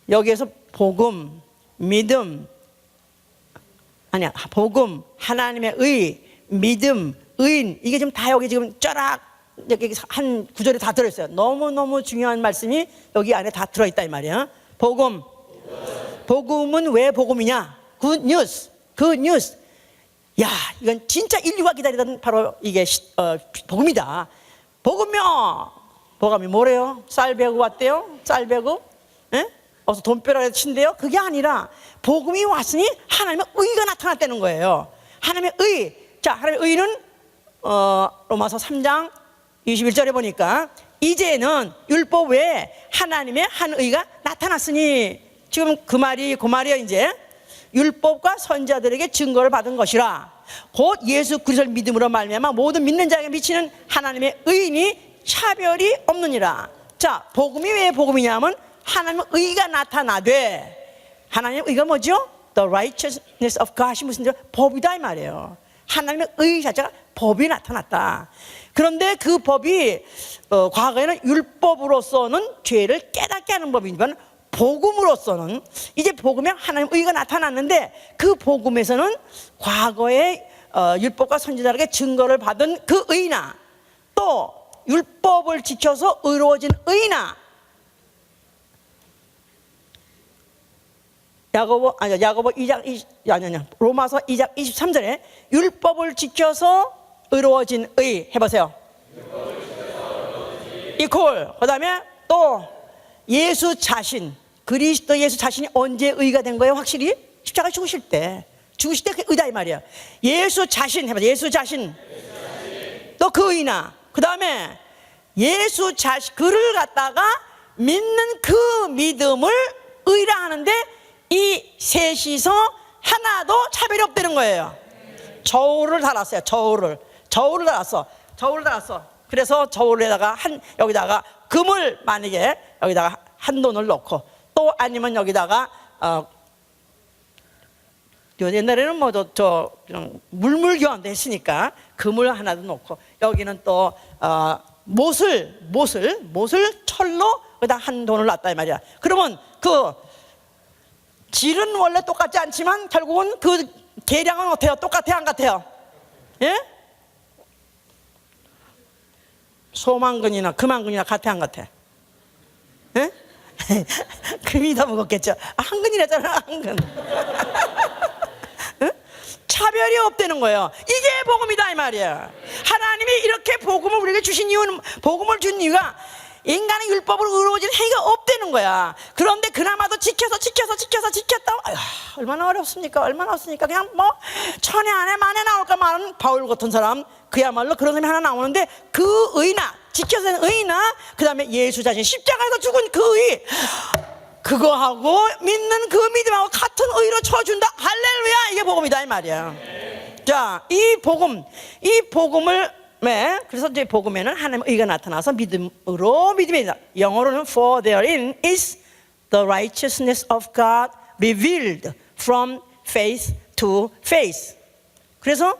여기에서 복음, 믿음, 아니야, 복음, 하나님의 의, 믿음, 의인, 이게 지금 다 여기 지금 쫙 여기 한 구절에 다 들어있어요. 너무너무 중요한 말씀이 여기 안에 다 들어있다 이 말이야. 복음, 복음은 왜 복음이냐? 굿 뉴스, 굿 뉴스. 야, 이건 진짜 인류가 기다리던 바로 이게 복음이다. 복음이요. 복음이 뭐래요? 쌀 배고 왔대요? 쌀 배고? 예? 어서 돈벼락에 친대요? 그게 아니라 복음이 왔으니 하나님의 의가 나타났다는 거예요. 하나님의 의. 자, 하나님의 의는 로마서 3장 21절에 보니까 이제는 율법 외에 하나님의 한 의가 나타났으니, 지금 그 말이에요. 이제 율법과 선지자들에게 증거를 받은 것이라 곧 예수 그리스도를 믿음으로 말미암아 모든 믿는 자에게 미치는 하나님의 의인이 차별이 없느니라. 자, 복음이 왜 복음이냐면 하나님의 의가 나타나되, 하나님의 의가 뭐죠? The righteousness of God이 무슨 법이다 이 말이에요. 하나님의 의 자체가 법이 나타났다. 그런데 그 법이 과거에는 율법으로서는 죄를 깨닫게 하는 법이지만 복음으로서는 이제 복음에 하나님의 의가 나타났는데, 그 복음에서는 과거에 율법과 선지자에게 증거를 받은 그 의나, 또 율법을 지켜서 의로워진 의나, 로마서 2장 23절에 율법을 지켜서 의로워진 의 해보세요. 이퀄. 그 다음에 또 예수 자신, 그리스도 예수 자신이 언제 의가 된 거예요? 확실히 십자가 죽으실 때 그 의다 이 말이야. 예수 자신 해보세요. 예수 자신. 또 그 의나, 그 다음에 예수 자신, 그를 갖다가 믿는 그 믿음을 의라 하는데, 이 셋이서 하나도 차별이 없다는 거예요. 저울을 달았어요. 저울을 달았어. 그래서 저울에다가 여기다가 금을, 만약에 여기다가 한 돈을 넣고, 또 아니면 여기다가 옛날에는 그냥 물물교환도 했으니까 금을 하나도 넣고, 여기는 또 못을 철로 여기다 한 돈을 놨다 이 말이야. 그러면 그 질은 원래 똑같지 않지만 결국은 그 계량은 어때요? 똑같아요, 안 같아요? 예? 소만근이나 금한근이나 같아, 안 같아? 예? 금이 더 무겁겠죠. 한 근이랬잖아, 한 근. 예? 차별이 없다는 거예요. 이게 복음이다 이 말이야. 하나님이 이렇게 복음을 우리에게 주신 이유는, 복음을 준 이유가 인간의 율법으로 의로워진 행위가 없다는 거야. 그런데 그나마도 지켰다. 얼마나 어렵습니까? 그냥 천에 안에 만에 나올까 말은 바울 같은 사람, 그야말로 그런 사람이 하나 나오는데, 그 의나, 지켜서 된 의나, 그 다음에 예수 자신 십자가에서 죽은 그 의, 그거하고 믿는 그 믿음하고 같은 의로 쳐준다. 할렐루야. 이게 복음이다 이 말이야. 자, 이 복음을 그래서 이제 복음에는 하나님의 의가 나타나서 믿음으로 믿음이다. 영어로는 for therein is the righteousness of God revealed from faith to faith. 그래서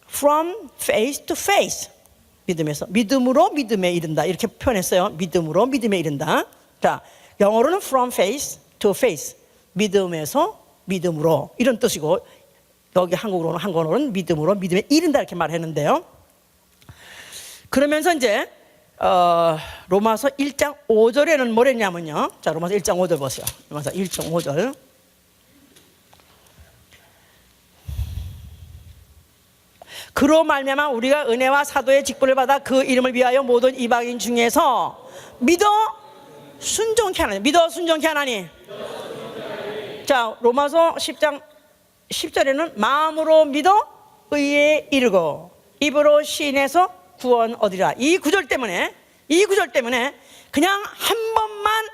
from faith to faith, 믿음에서 믿음으로 믿음에 이른다 이렇게 표현했어요. 믿음으로 믿음에 이른다. 자, 영어로는 from faith to faith, 믿음에서 믿음으로 이런 뜻이고, 여기 한국어로는 믿음으로 믿음에 이른다 이렇게 말했는데요. 그러면서 이제 로마서 1장 5절에는 뭐랬냐면요. 자, 로마서 1장 5절 보세요. 로마서 1장 5절. 그로 말미암아 우리가 은혜와 사도의 직분을 받아 그 이름을 위하여 모든 이방인 중에서 믿어 순종케 하나니. 믿어 순종케 하나니. 자, 로마서 10장 10절에는 마음으로 믿어 의에 이르고 입으로 시인해서 구원 얻으리라. 이 구절 때문에 그냥 한 번만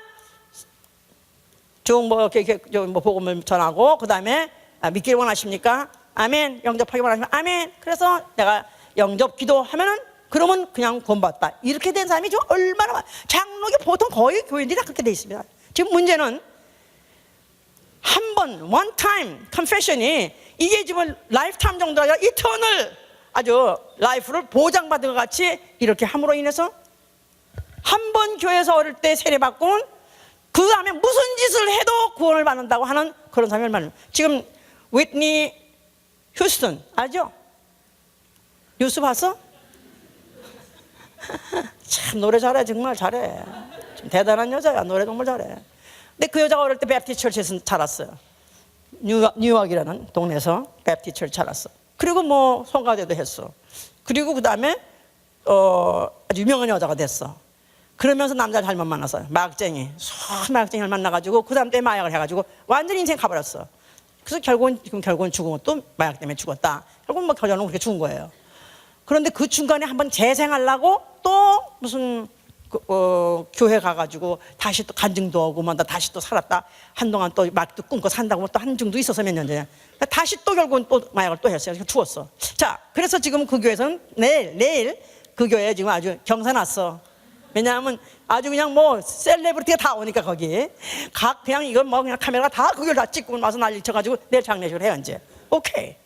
좀 복음을 전하고 그 다음에 믿기를 원하십니까? 아멘. 영접하기 원하시면 아멘. 그래서 내가 영접 기도하면은 그러면 그냥 구원받다. 이렇게 된 사람이 좀 얼마나 장로교 보통 거의 교인들이 다 그렇게 돼 있습니다. 지금 문제는 한 번, one time confession이 이게 지금 라이프타임 정도가 아니라 이터널 아주 라이프를 보장받은 것 같이 이렇게 함으로 인해서 한 번 교회에서 어릴 때 세례받고는 그 다음에 무슨 짓을 해도 구원을 받는다고 하는 그런 사람이 얼마나. 지금 위트니 휴스턴 알죠? 뉴스 봤어? 참 노래 잘해. 정말 잘해. 좀 대단한 여자야. 노래 정말 잘해. 근데 그 여자가 어릴 때 베프티스트 처치에서 자랐어요. 뉴욕이라는 동네에서 베프티스트 처치 자랐어. 그리고 뭐 성가대도 했어. 그리고 그 다음에 아주 유명한 여자가 됐어. 그러면서 남자를 잘못 만났어요. 마약쟁이, 마약쟁이를 만나가지고 그 다음 때 마약을 해가지고 완전히 인생 가버렸어. 그래서 결국은 죽은 것도 마약 때문에 죽었다. 결국은 뭐 결론은 그렇게 죽은 거예요. 그런데 그 중간에 한번 재생하려고 또 무슨 교회 가가지고 다시 또 간증도 하고 뭐 다시 또 살았다. 한동안 또 마약도 끊고 산다고 또 한증도 있어서 몇 년 전에 다시 또 결국은 또 마약을 또 했어요. 그래서 죽었어. 자, 그래서 지금 그 교회에서는 내일 그 교회에 지금 아주 경사 났어. 왜냐하면 아주 그냥 뭐 셀레브리티가 다 오니까 거기 그냥 이건 뭐 그냥 카메라가 다 그걸 다 찍고 와서 난리 쳐가지고 내일 장례식을 해요 이제. 오케이.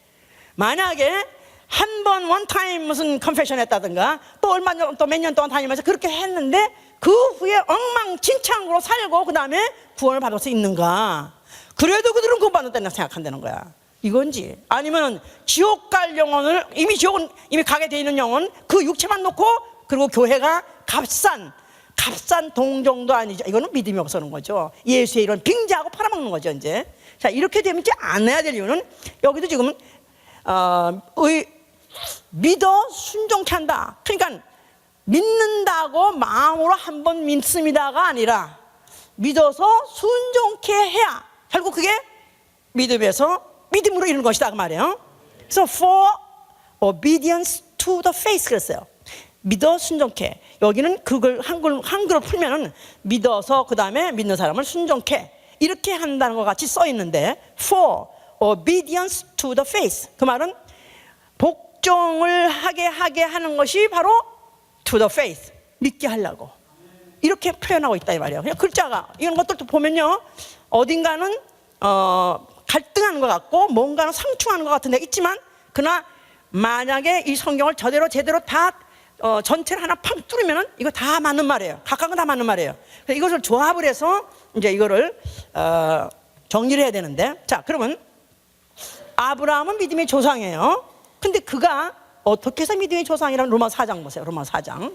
만약에 한 번 원타임 무슨 컨페션 했다든가 또 또 몇 년 동안 다니면서 그렇게 했는데 그 후에 엉망진창으로 살고 그 다음에 구원을 받을 수 있는가? 그래도 그들은 구원받는다고 생각한다는 거야. 이건지 아니면 지옥 갈 영혼을 지옥은 이미 가게 돼 있는 영혼 그 육체만 놓고 그리고 교회가 값싼 동정도 아니죠. 이거는 믿음이 없어는 거죠. 예수의 이런 빙자하고 팔아먹는 거죠 이제. 자, 이렇게 되면 이제 안 해야 될 이유는 여기도 지금 믿어 순종케 한다. 그러니까 믿는다고 마음으로 한번 믿습니다가 아니라 믿어서 순종케 해야 결국 그게 믿음으로 이루는 것이다 그 말이에요. 그래서 for obedience to the faith 그랬어요. 믿어 순종케. 여기는 그걸 한글로 풀면은 믿어서 그 다음에 믿는 사람을 순종케 이렇게 한다는 것 같이 써 있는데 for obedience to the faith 그 말은 복종을 하게 하는 것이 바로 to the faith 믿게 하려고 이렇게 표현하고 있다 이 말이에요. 그냥 글자가 이런 것들도 보면요 어딘가는 갈등하는 것 같고 뭔가는 상충하는 것 같은 데 있지만 그러나 만약에 이 성경을 제대로 다 전체를 하나 팡 뚫으면은 이거 다 맞는 말이에요. 각각은 다 맞는 말이에요. 그래서 이것을 조합을 해서 이제 이거를 정리를 해야 되는데 자 그러면 아브라함은 믿음의 조상이에요. 근데 그가 어떻게 해서 믿음의 조상이라는 로마서 4장 보세요. 로마서 4장.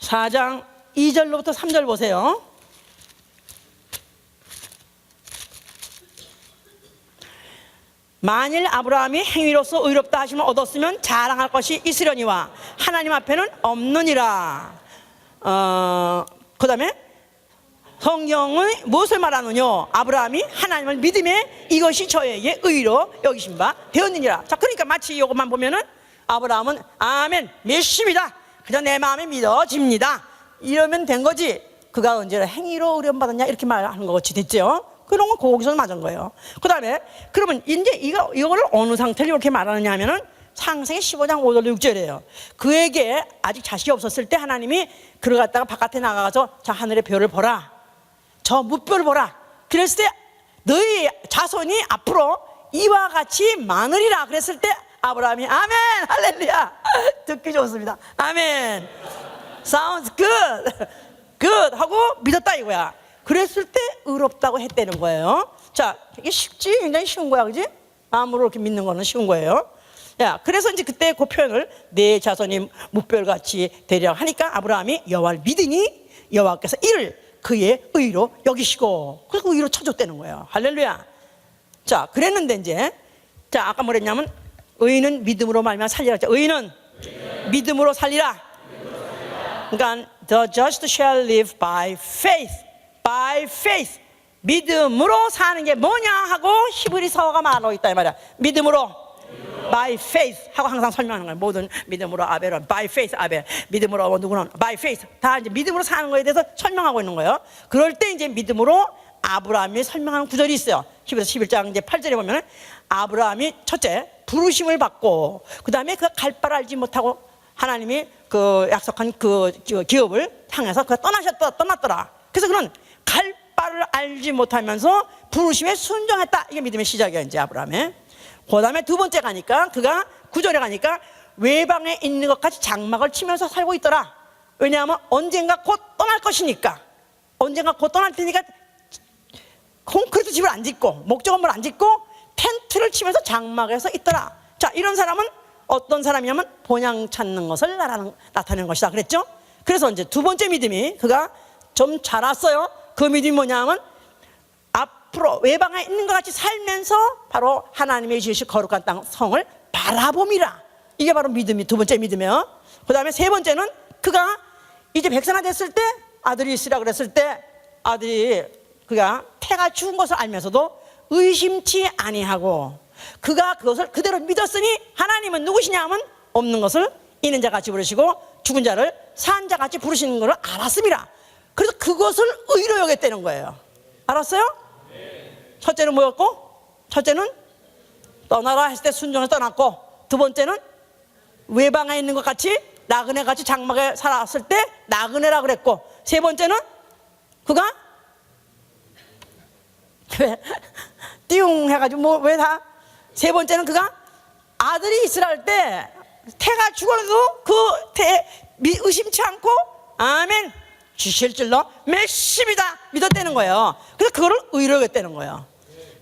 (4장) 2절로부터 3절 보세요. 만일 아브라함이 행위로서 의롭다 하심을 얻었으면 자랑할 것이 있으려니와 하나님 앞에는 없느니라. 그 다음에 성경은 무엇을 말하느냐? 아브라함이 하나님을 믿음에 이것이 저에게 의로 여기신 바 되었느니라. 자, 그러니까 마치 이것만 보면은 아브라함은 아멘 믿습니다. 그저 내 마음에 믿어집니다. 이러면 된 거지. 그가 언제나 행위로 의롭다 받았냐 이렇게 말하는 것 같이 됐죠. 그런 건 거기서 맞은 거예요. 그 다음에 그러면 이제 이거를 어느 상태로 이렇게 말하느냐 하면은 창세기 15장 5절 6절이에요. 그에게 아직 자식이 없었을 때 하나님이 그를 갖다가 바깥에 나가서 자 하늘의 별을 보라, 저 무별을 보라. 그랬을 때 너희 자손이 앞으로 이와 같이 많으리라. 그랬을 때 아브라함이 아멘 할렐루야 듣기 좋습니다. 아멘 sounds good good 하고 믿었다 이거야. 그랬을 때 의롭다고 했다는 거예요. 자, 이게 쉽지? 굉장히 쉬운 거야, 그지? 마음으로 이렇게 믿는 거는 쉬운 거예요. 야, 그래서 이제 그때 그 표현을 내 자손이 무별같이 되리라 하니까 아브라함이 여호와를 믿으니 여호와께서 이를 그의 의로 여기시고, 그래서 의로 쳐줬다는 거예요. 할렐루야. 자, 그랬는데 이제 자 아까 뭐랬냐면 의인은 믿음으로 말미암아 살리라. 의인은 믿음으로 살리라. 그러니까 the just shall live by faith. by faith. 믿음으로 사는 게 뭐냐 하고 히브리서가 말하고 있다 이 말이야. 믿음으로 by faith 하고 항상 설명하는 거예요. 모든 믿음으로 아벨은 by faith 아벨, 믿음으로 누구는 by faith. 다 이제 믿음으로 사는 거에 대해서 설명하고 있는 거예요. 그럴 때 이제 믿음으로 아브라함이 설명하는 구절이 있어요. 히브리서 11장 이제 8절에 보면은 아브라함이 첫째 부르심을 받고 그 다음에 그 갈 바를 알지 못하고 하나님이 그 약속한 그 기업을 향해서 그가 떠났더라. 그래서 그는 갈 바를 알지 못하면서 부르심에 순종했다. 이게 믿음의 시작이야 이제 아브라함의. 그 다음에 두 번째 가니까 그가 9절에 가니까 외방에 있는 것 같이 장막을 치면서 살고 있더라. 왜냐하면 언젠가 곧 떠날 것이니까. 언젠가 곧 떠날 테니까 콘크리트 집을 안 짓고 목조 건물 안 짓고 텐트를 치면서 장막에서 있더라. 자, 이런 사람은 어떤 사람이냐면 본향 찾는 것을 나타내는 것이다 그랬죠. 그래서 이제 두 번째 믿음이 그가 좀 자랐어요. 그 믿음이 뭐냐면 앞으로 외방에 있는 것 같이 살면서 바로 하나님의 지으신 거룩한 땅 성을 바라봄이라. 이게 바로 믿음이 두 번째 믿음이에요. 그 다음에 세 번째는 그가 이제 백성화 됐을 때 아들이 있으라 그랬을 때 아들이 그가 태가 죽은 것을 알면서도 의심치 아니하고 그가 그것을 그대로 믿었으니 하나님은 누구시냐 하면 없는 것을 있는 자같이 부르시고 죽은 자를 산 자같이 부르시는 것을 알았습니다. 그래서 그것을 의로 여겼다는 거예요. 알았어요? 첫째는 뭐였고? 첫째는 떠나라 했을 때 순종해서 떠났고, 두 번째는 외방에 있는 것 같이 나그네같이 장막에 살았을 때 나그네라 그랬고, 세 번째는 그가 왜 띠용 해가지고 뭐 왜 다 세 번째는 그가 아들이 있으라 때 태가 죽어도 그 태 의심치 않고 아멘 주실 줄로 맥심이다 믿었다는 거예요. 그래서 그거를 의로 여겼다는 거예요.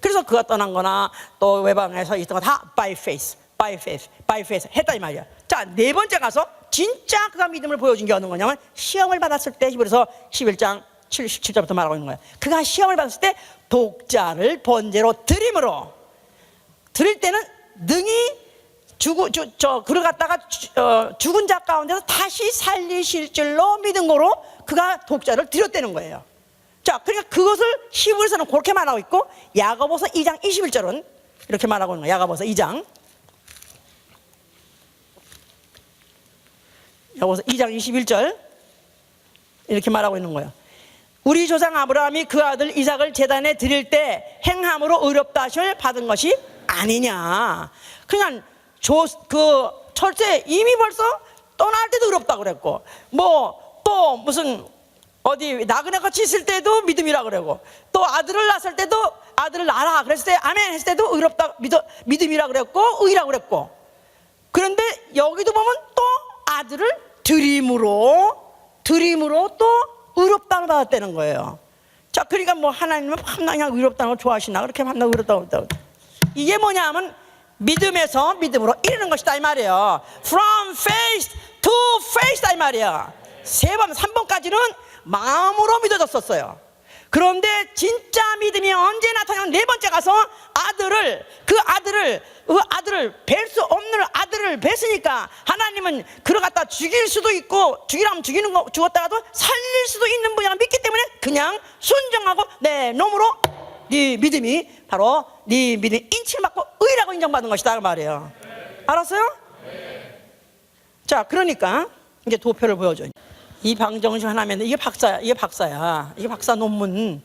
그래서 그가 떠난 거나 또 외방에서 있던 거 다 by faith, by faith, by faith 했다 이 말이야. 자, 네 번째 가서 진짜 그가 믿음을 보여준 게 어느 거냐면 시험을 받았을 때 히브리서 11장 77절부터 말하고 있는 거예요. 그가 시험을 받았을 때 독자를 번제로 드림으로 드릴 때는 능히 그를 갖다가 죽은 자 가운데서 다시 살리실 줄로 믿은 거로 그가 독자를 드렸다는 거예요. 자, 그러니까 그것을 히브리서는 그렇게 말하고 있고 야고보서 2장 21절은 이렇게 말하고 있는 거예요. 야고보서 2장 21절 이렇게 말하고 있는 거예요. 우리 조상 아브라함이 그 아들 이삭을 제단에 드릴 때 행함으로 의롭다 하심을 받은 것이 아니냐. 그냥 철새 이미 벌써 떠날 때도 의롭다 그랬고 뭐 또 무슨 어디 나그네같이 있을 때도 믿음이라 그러고 또 아들을 낳았을 때도 아들을 낳아라 그랬을 때 아멘 했을 때도 의롭다 믿음이라 그랬고 의라 그랬고, 그런데 여기도 보면 또 아들을 드림으로 또 의롭다고 받았다는 거예요. 자, 그러니까 뭐 하나님은 그냥 의롭다는 걸 좋아하시나 그렇게 만나 의롭다고 이게 뭐냐 하면 믿음에서 믿음으로 이르는 것이다 이 말이에요. From faith to faith다 이 말이에요. 3번까지는 마음으로 믿어졌었어요. 그런데 진짜 믿음이 언제 나타나면 네 번째 가서 그 아들을 뵐 수 없는 아들을 뵀으니까 하나님은 그를 갖다 죽일 수도 있고 죽이라면 죽었다가도 살릴 수도 있는 분이라 믿기 때문에 그냥 순종하고 내 놈으로 네 믿음이 바로 네 믿음 인치를 받고 의라고 인정받은 것이다 그 말이에요. 알았어요? 자, 그러니까 이제 도표를 보여줘. 이 방정식 하나면 이게 박사야. 이게 박사 논문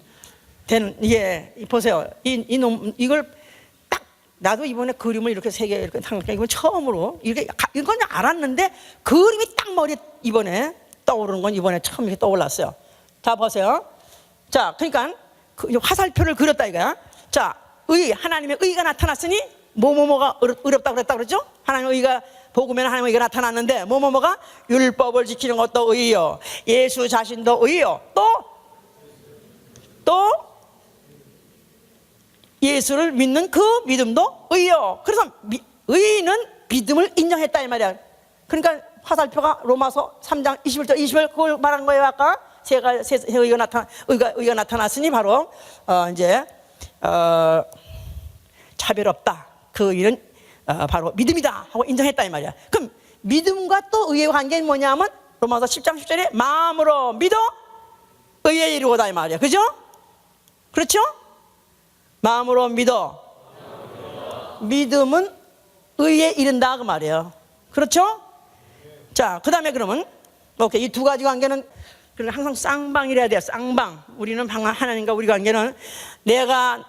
되는 이게 보세요. 이걸 딱 나도 이번에 그림을 이렇게 세 개 이렇게 한거 이건 처음으로 이건 알았는데 그림이 딱 머리에 이번에 떠오르는 건 이번에 처음 이렇게 떠올랐어요. 자 보세요. 자 그러니까 그 화살표를 그렸다 이거야. 자 하나님의 의가 나타났으니 뭐뭐뭐가 어렵다고 그랬다 그러죠? 하나님의 의가 복음에는 하나님의 의가 나타났는데 뭐뭐뭐가 율법을 지키는 것도 의요, 예수 자신도 의요, 또 예수를 믿는 그 믿음도 의요. 그래서 의는 믿음을 인정했다 이 말이야. 그러니까 화살표가 로마서 3장 21절 20절 그걸 말한 거예요. 아까 새 의가 나타났으니 바로 이제 차별 없다. 그 의는 바로 믿음이다 하고 인정했다 이 말이야. 그럼 믿음과 또 의의 관계는 뭐냐면 로마서 10장 10절에 마음으로 믿어 의에 이르고다 이 말이야. 그죠? 그렇죠? 마음으로 믿어. 믿음은 의에 이른다 그 말이에요. 그렇죠? 자, 그 다음에 그러면 오케이, 이 두 가지 관계는 항상 쌍방이래야 돼요. 쌍방. 우리는 하나님과 우리 관계는 내가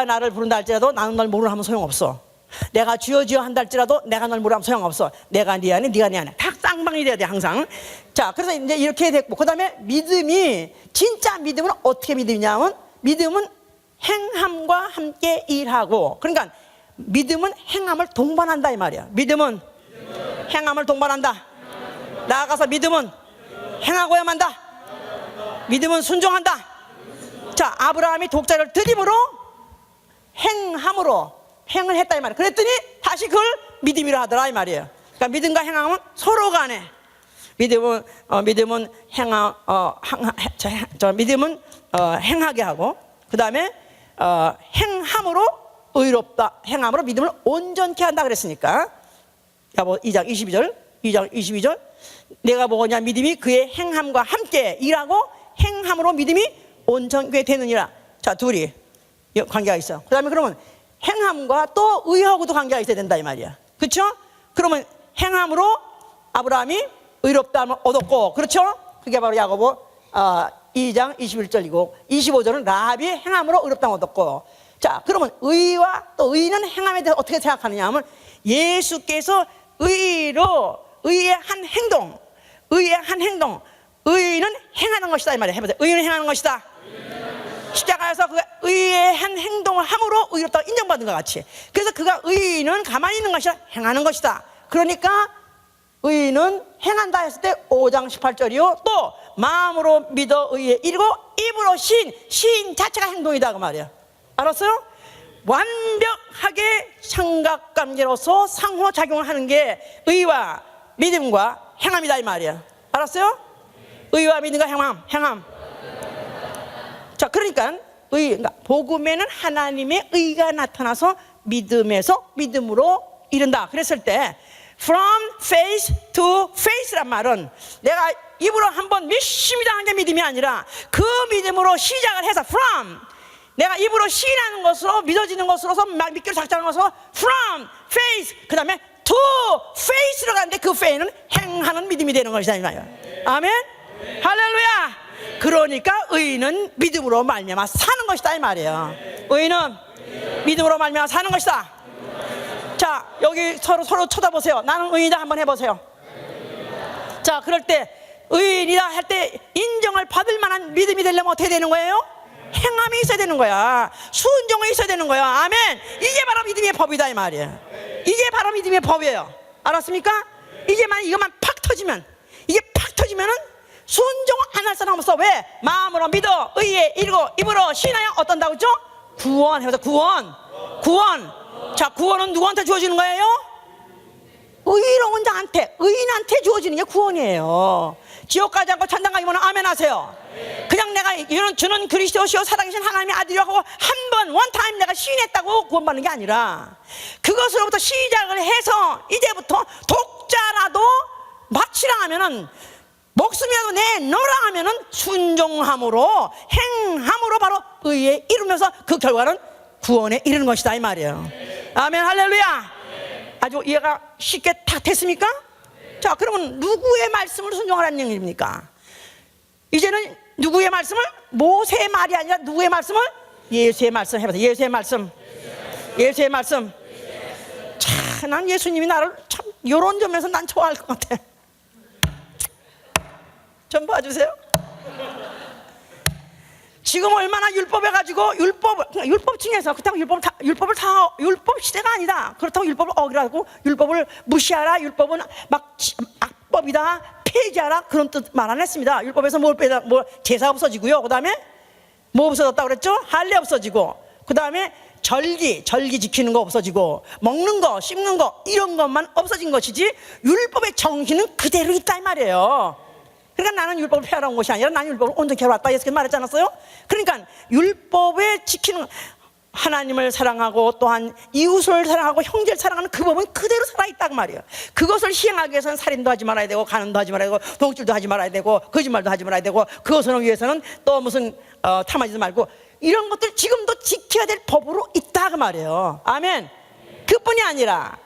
나를 부른다 할지라도 나는 널 모르라 하면 소용없어. 내가 주여 한다 할지라도 내가 널 모르라 하면 소용없어. 내가 네 안에 네가 내 안에. 다 쌍방이 돼야 돼 항상. 자, 그래서 이제 이렇게 됐고 그 다음에 믿음이, 진짜 믿음은 어떻게 믿음이냐면 믿음은 행함과 함께 일하고, 그러니까 믿음은 행함을 동반한다 이 말이야. 믿음은 행함을 동반한다. 나아가서 믿음은 행하고야만 한다. 믿음은 순종한다. 자, 아브라함이 독자를 드림으로 행을 했다 이 말이야. 그랬더니 다시 그걸 믿음이라 하더라 이 말이에요. 그러니까 믿음과 행함은 서로 간에 믿음은 행하게 하고, 그 다음에 행함으로 의롭다. 행함으로 믿음을 온전케 한다 그랬으니까 야보 2장 22절 내가 뭐냐 믿음이 그의 행함과 함께 일하고 행함으로 믿음이 온전케 되느니라. 자, 둘이 관계가 있어. 그 다음에 그러면 행함과 또 의하고도 관계가 있어야 된다 이 말이야. 그렇죠? 그러면 행함으로 아브라함이 의롭다함을 얻었고, 그렇죠? 그게 바로 야고보 2장 21절이고 25절은 라합이 행함으로 의롭다함을 얻었고. 자, 그러면 의와 또 의는 행함에 대해서 어떻게 생각하느냐 하면 예수께서 의의 한 행동, 의는 행하는 것이다 이 말이야. 해보세요. 의는 행하는 것이다. 십자가에서 그 의의 한 행동을 함으로 의롭다고 인정받은 것 같이. 그래서 그가 의는 가만히 있는 것이 아니라 행하는 것이다. 그러니까 의는 행한다 했을 때 5장 18절이요 또 마음으로 믿어 의에 이르고 입으로 신 자체가 행동이다 그 말이야. 알았어요? 완벽하게 삼각관계로서 상호작용을 하는 게 의와 믿음과 행함이다 이 말이야. 알았어요? 의와 믿음과 행함. 자, 그러니까 복음에는 하나님의 의가 나타나서 믿음에서 믿음으로 이른다. 그랬을 때 from faith to faith란 말은 내가 입으로 한번 믿습니다 하는 게 믿음이 아니라 그 믿음으로 시작을 해서 from, 내가 입으로 시인하는 것으로 믿어지는 것으로서 믿기로 작정하는 것으로 from faith, 그 다음에 to faith로 가는데 그 faith는 행하는 믿음이 되는 것이다. 아멘. 할렐루야. 그러니까 의는 믿음으로 말미암아 사는 것이다 이 말이에요. 의는 믿음으로 말미암아 사는 것이다. 자, 여기 서로 쳐다보세요. 나는 의인이다 한번 해보세요. 자, 그럴 때 의인이다 할 때 인정을 받을 만한 믿음이 되려면 어떻게 되는 거예요? 행함이 있어야 되는 거야. 순종이 있어야 되는 거야. 아멘. 이게 바로 믿음의 법이다 이 말이에요. 이게 바로 믿음의 법이에요. 알았습니까? 이것만 팍 터지면은 순종 안 할 사람 없어. 왜? 마음으로 믿어 의에 이르고 입으로 신하여 어떤다고 했죠? 구원 해보자. 구원. 자, 구원은 누구한테 주어지는 거예요? 의로운 자한테, 의인한테 주어지는 게 구원이에요. 지옥 가지 않고 천당 가기만 아멘 하세요. 그냥 내가 주는 그리스도시요 살아계신 하나님의 아들이라고 한 번 원타임 내가 시인했다고 구원받는 게 아니라 그것으로부터 시작을 해서 이제부터 독자라도 마치라 하면은, 목숨이라도 내놓으라 하면은 순종함으로 행함으로 바로 의에 이루면서 그 결과는 구원에 이르는 것이다 이 말이에요. 아멘. 할렐루야. 아주 이해가 쉽게 다 됐습니까? 자, 그러면 누구의 말씀을 순종하라는 얘기입니까? 이제는 누구의 말씀을, 모세의 말이 아니라 누구의 말씀을? 예수의 말씀 해보세요. 예수의 말씀. 예수의 말씀. 참, 난 예수님이 나를 참 이런 점에서 난 좋아할 것 같아. 좀 봐주세요. 지금 얼마나 율법해 가지고 율법 중에서 그렇다고 율법 시대가 아니다. 그렇다고 율법을 어기라고 율법을 무시하라. 율법은 막 악법이다. 폐지하라. 그런 뜻 말 안 했습니다. 율법에서 뭘 빼다 뭐 제사 없어지고요. 그다음에 뭐 없어졌다고 그랬죠? 할례 없어지고, 그다음에 절기 지키는 거 없어지고, 먹는 거 씹는 거 이런 것만 없어진 것이지 율법의 정신은 그대로 있다 이 말이에요. 그러니까 나는 율법을 폐하러 온 것이 아니라 나는 율법을 온전히 해왔다 예수께서 말했지 않았어요? 그러니까 율법에 지키는, 하나님을 사랑하고 또한 이웃을 사랑하고 형제를 사랑하는 그 법은 그대로 살아있다고 말이에요. 그것을 시행하기 위해서는 살인도 하지 말아야 되고, 간음도 하지 말아야 되고, 도둑질도 하지 말아야 되고, 거짓말도 하지 말아야 되고, 그것을 위해서는 또 무슨 탐하지도 말고, 이런 것들 지금도 지켜야 될 법으로 있다 그 말이에요. 아멘. 그뿐이 아니라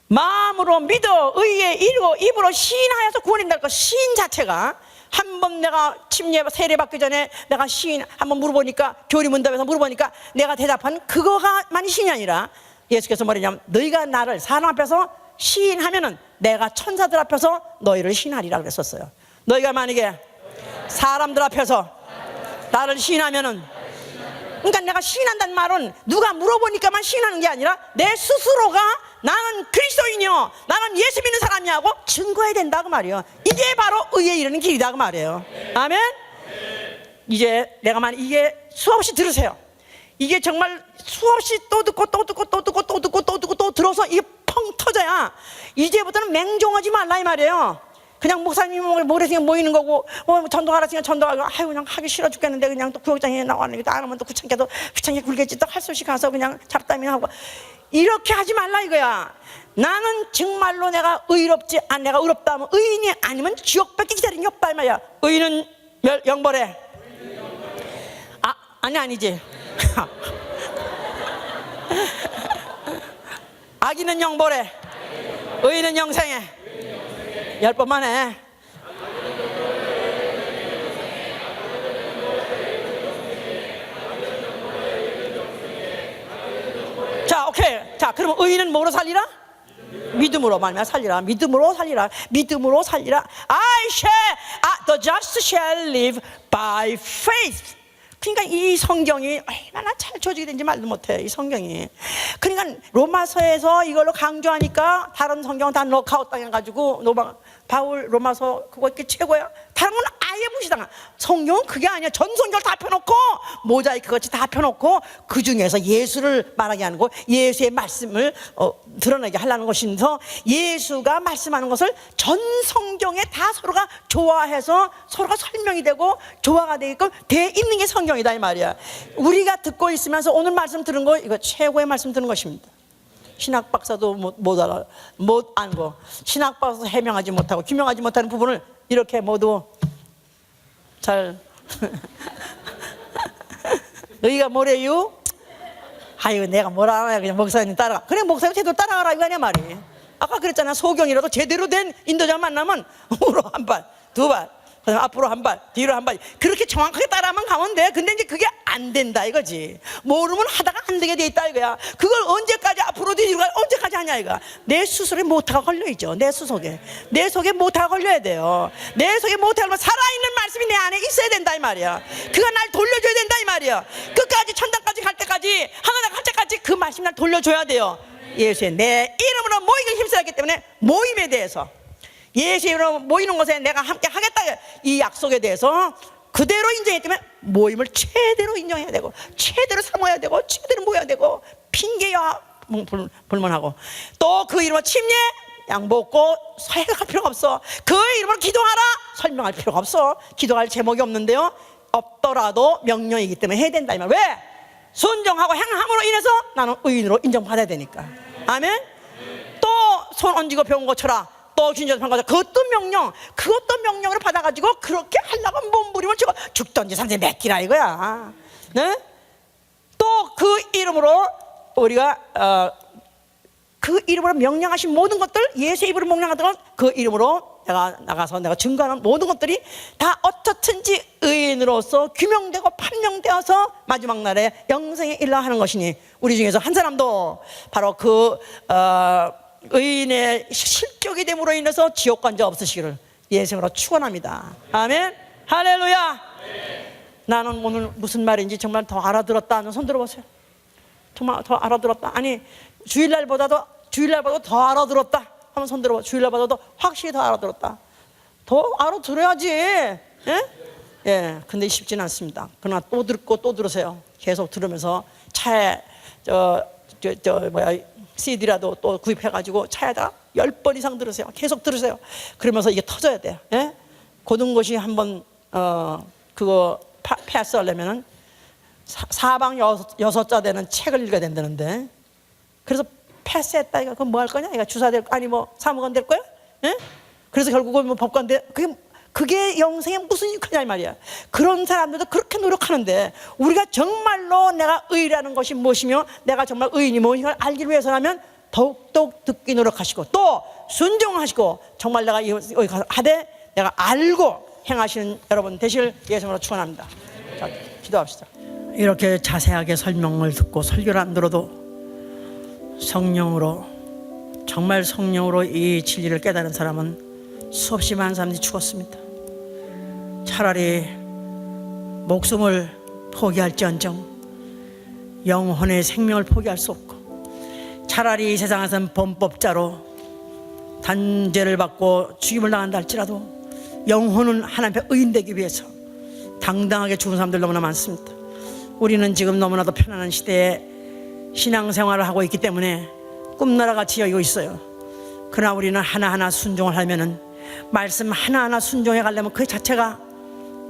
마음으로 믿어 의에 이루어 입으로 시인하여서 구원된다는 것, 시인 자체가 한번 내가 침례 세례받기 전에 내가 시인 한번 물어보니까, 교리문답에서 물어보니까 내가 대답한 그거가 많이 시인이 아니라, 예수께서 뭐냐면 너희가 나를 사람 앞에서 시인하면은 내가 천사들 앞에서 너희를 시인하리라 그랬었어요. 너희가 만약에 사람들 앞에서 나를 시인하면은, 그러니까 내가 시인한다는 말은 누가 물어보니까만 시인하는 게 아니라 내 스스로가 나는 그리스도인이요, 나는 예수 믿는 사람이라고 증거해야 된다고 말이에요. 이게 바로 의에 이르는 길이다 그 말이에요. 아멘. 이제 내가 만 이게 수없이 들으세요. 이게 정말 수없이 또 듣고 또 듣고 또 듣고 또 듣고 또 듣고 또 들어서 이게 펑 터져야 이제부터는 맹종하지 말라 이 말이에요. 그냥 목사님 모래시경 모이는 거고, 전도하라시면 전도하고, 아유 그냥 하기 싫어 죽겠는데 그냥 또 구역장에 나왔는데 안 하면 또 귀찮게 굴겠지, 또 할 수 없이 가서 그냥 잡담이 하고, 이렇게 하지 말라 이거야. 나는 정말로 내가 의롭지 않, 내가 의롭다 하면 의인이 아니면 지옥밖에 기다리는 게 없다 이 말이야. 의인은 영벌해. 아니지. 악인은 영벌해. 의인은 영생해. 10번만 해. 자, 오케이. 자, 그러면 의인은 뭐로 살리라? 믿음으로 말미암아 살리라. 믿음으로 살리라. 믿음으로 살리라. The just shall live by faith. 그러니까 이 성경이 얼마나 잘 조직된지 말도 못해 이 성경이. 그러니까 로마서에서 이걸로 강조하니까 다른 성경은 다 넉아웃 당해가지고 바울 로마서 그거 이렇게 최고야. 다른 건 아예 무시당한. 성경은 그게 아니야. 전 성경을 다 펴놓고 모자이크 같이 다 펴놓고 그 중에서 예수를 말하게 하는 거, 예수의 말씀을 드러내게 하려는 것이면서 예수가 말씀하는 것을 전 성경에 다 서로가 조화해서 서로가 설명이 되고 조화가 되게끔 돼 있는 게 성경이다 이 말이야. 우리가 듣고 있으면서 오늘 말씀 들은 거 이거 최고의 말씀 듣는 것입니다. 신학 박사도 못 알고, 신학 박사도 해명하지 못하고 규명하지 못하는 부분을 이렇게 모두 잘 너희가 뭐래요? 아유 내가 뭐라 하냐, 그냥 목사님 따라가. 그래 목사님 제대로 따라가라 이거 아니야 말이. 아까 그랬잖아, 소경이라도 제대로 된 인도자 만나면 우로 한 발, 두 발, 그다음에 앞으로 한 발, 뒤로 한 발, 그렇게 정확하게 따라하면 가면 돼. 근데 이제 그게 안 된다 이거지. 모르면 하다가 안 되게 돼 있다 이거야. 그걸 언제까지 앞으로 뒤로 언제까지 하냐 이거야. 내 수술에 모타가 걸려있죠. 내 속에 모타가 걸려야 돼요. 내 속에 모타가 걸리면 살아있는 말씀이 내 안에 있어야 된다 이 말이야. 그가 날 돌려줘야 된다 이 말이야. 끝까지 천당까지 갈 때까지, 하나님 갈 때까지 그 말씀이 날 돌려줘야 돼요. 예수의 내 이름으로 모이기 힘쓰였기 때문에 모임에 대해서, 예수의 이름으로 모이는 것에 내가 함께 하겠다 이 약속에 대해서 그대로 인정했기 때문에 모임을 최대로 인정해야 되고, 최대로 삼아야 되고, 최대로 모여야 되고, 핑계야 불문하고, 또 그 이름으로 침례 양보고 사역할 필요가 없어. 그 이름으로 기도하라 설명할 필요가 없어. 기도할 제목이 없는데요, 없더라도 명령이기 때문에 해야 된다 이 말. 왜? 순종하고 행함으로 인해서 나는 의인으로 인정받아야 되니까. 아멘. 또 손 얹고 병 고쳐라, 또 주님께서 한 거죠. 그것도 명령으로 받아가지고 그렇게 하려고 몸부림을 치고 죽던지 산지 맡기라 이거야. 네? 또 그 이름으로 우리가 그 이름으로 명령하신 모든 것들, 예수의 이름으로 명령하던 것, 그 이름으로 내가 나가서 내가 증거하는 모든 것들이 다 어떻든지 의인으로서 규명되고 판명되어서 마지막 날에 영생에 일러 하는 것이니 우리 중에서 한 사람도 바로 그 의인의 실족이 됨으로 인해서 지옥 간 자 없으시기를 예수님으로 축원합니다. 아멘. 할렐루야. 나는 오늘 무슨 말인지 정말 더 알아들었다 하는 손 들어보세요. 정말 더 알아들었다. 아니 주일날보다도 더 알아들었다 하면 손 들어봐. 주일날보다도 확실히 더 알아들었다. 더 알아들어야지. 예? 예. 근데 쉽지는 않습니다. 그러나 또 듣고 또 들으세요. 계속 들으면서 차에 CD라도 또 구입해가지고 차에다가 10번 이상 들으세요. 계속 들으세요. 그러면서 이게 터져야 돼요. 예? 고든 것이 한번 그거 패스하려면은 사방 6자 되는 책을 읽어야 된다는데, 그래서 패스했다 이거 그럼 뭐 할 거냐? 이거 주사 될 아니 뭐 사무관 될 거야? 예? 그래서 결국은 뭐 법관 돼. 그게 영생에 무슨 유익하냐 이 말이야. 그런 사람들도 그렇게 노력하는데 우리가 정말로 내가 의라는 것이 무엇이며 내가 정말 의인이 무엇인가를 알기 위해서라면 더욱더욱 듣기 노력하시고 또 순종하시고 정말 내가 여기 가서 하되 내가 알고 행하시는 여러분 되실 예수님으로 축원합니다. 자, 기도합시다. 이렇게 자세하게 설명을 듣고 설교를 안 들어도 성령으로 정말 성령으로 이 진리를 깨달은 사람은 수없이 많은 사람들이 죽었습니다. 차라리 목숨을 포기할지언정 영혼의 생명을 포기할 수 없고, 차라리 이 세상에서는 범법자로 단죄를 받고 죽임을 당한다 할지라도 영혼은 하나님 앞에 의인되기 위해서 당당하게 죽은 사람들 너무나 많습니다. 우리는 지금 너무나도 편안한 시대에 신앙생활을 하고 있기 때문에 꿈나라 같이 여기고 있어요. 그러나 우리는 하나하나 순종을 하면은, 말씀 하나하나 순종해 가려면 그 자체가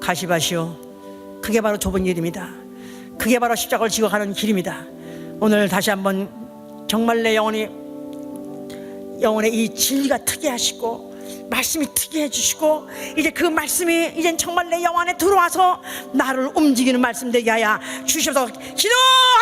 가시밭이요, 그게 바로 좁은 길입니다. 그게 바로 십자가를 지고 가는 길입니다. 오늘 다시 한번 정말 내 영혼의 이 진리가 특이해 하시고 말씀이 특이해 해주시고, 이제 그 말씀이 이젠 정말 내 영혼 안에 들어와서 나를 움직이는 말씀 되게 하여 주시옵소서. 기도합니다.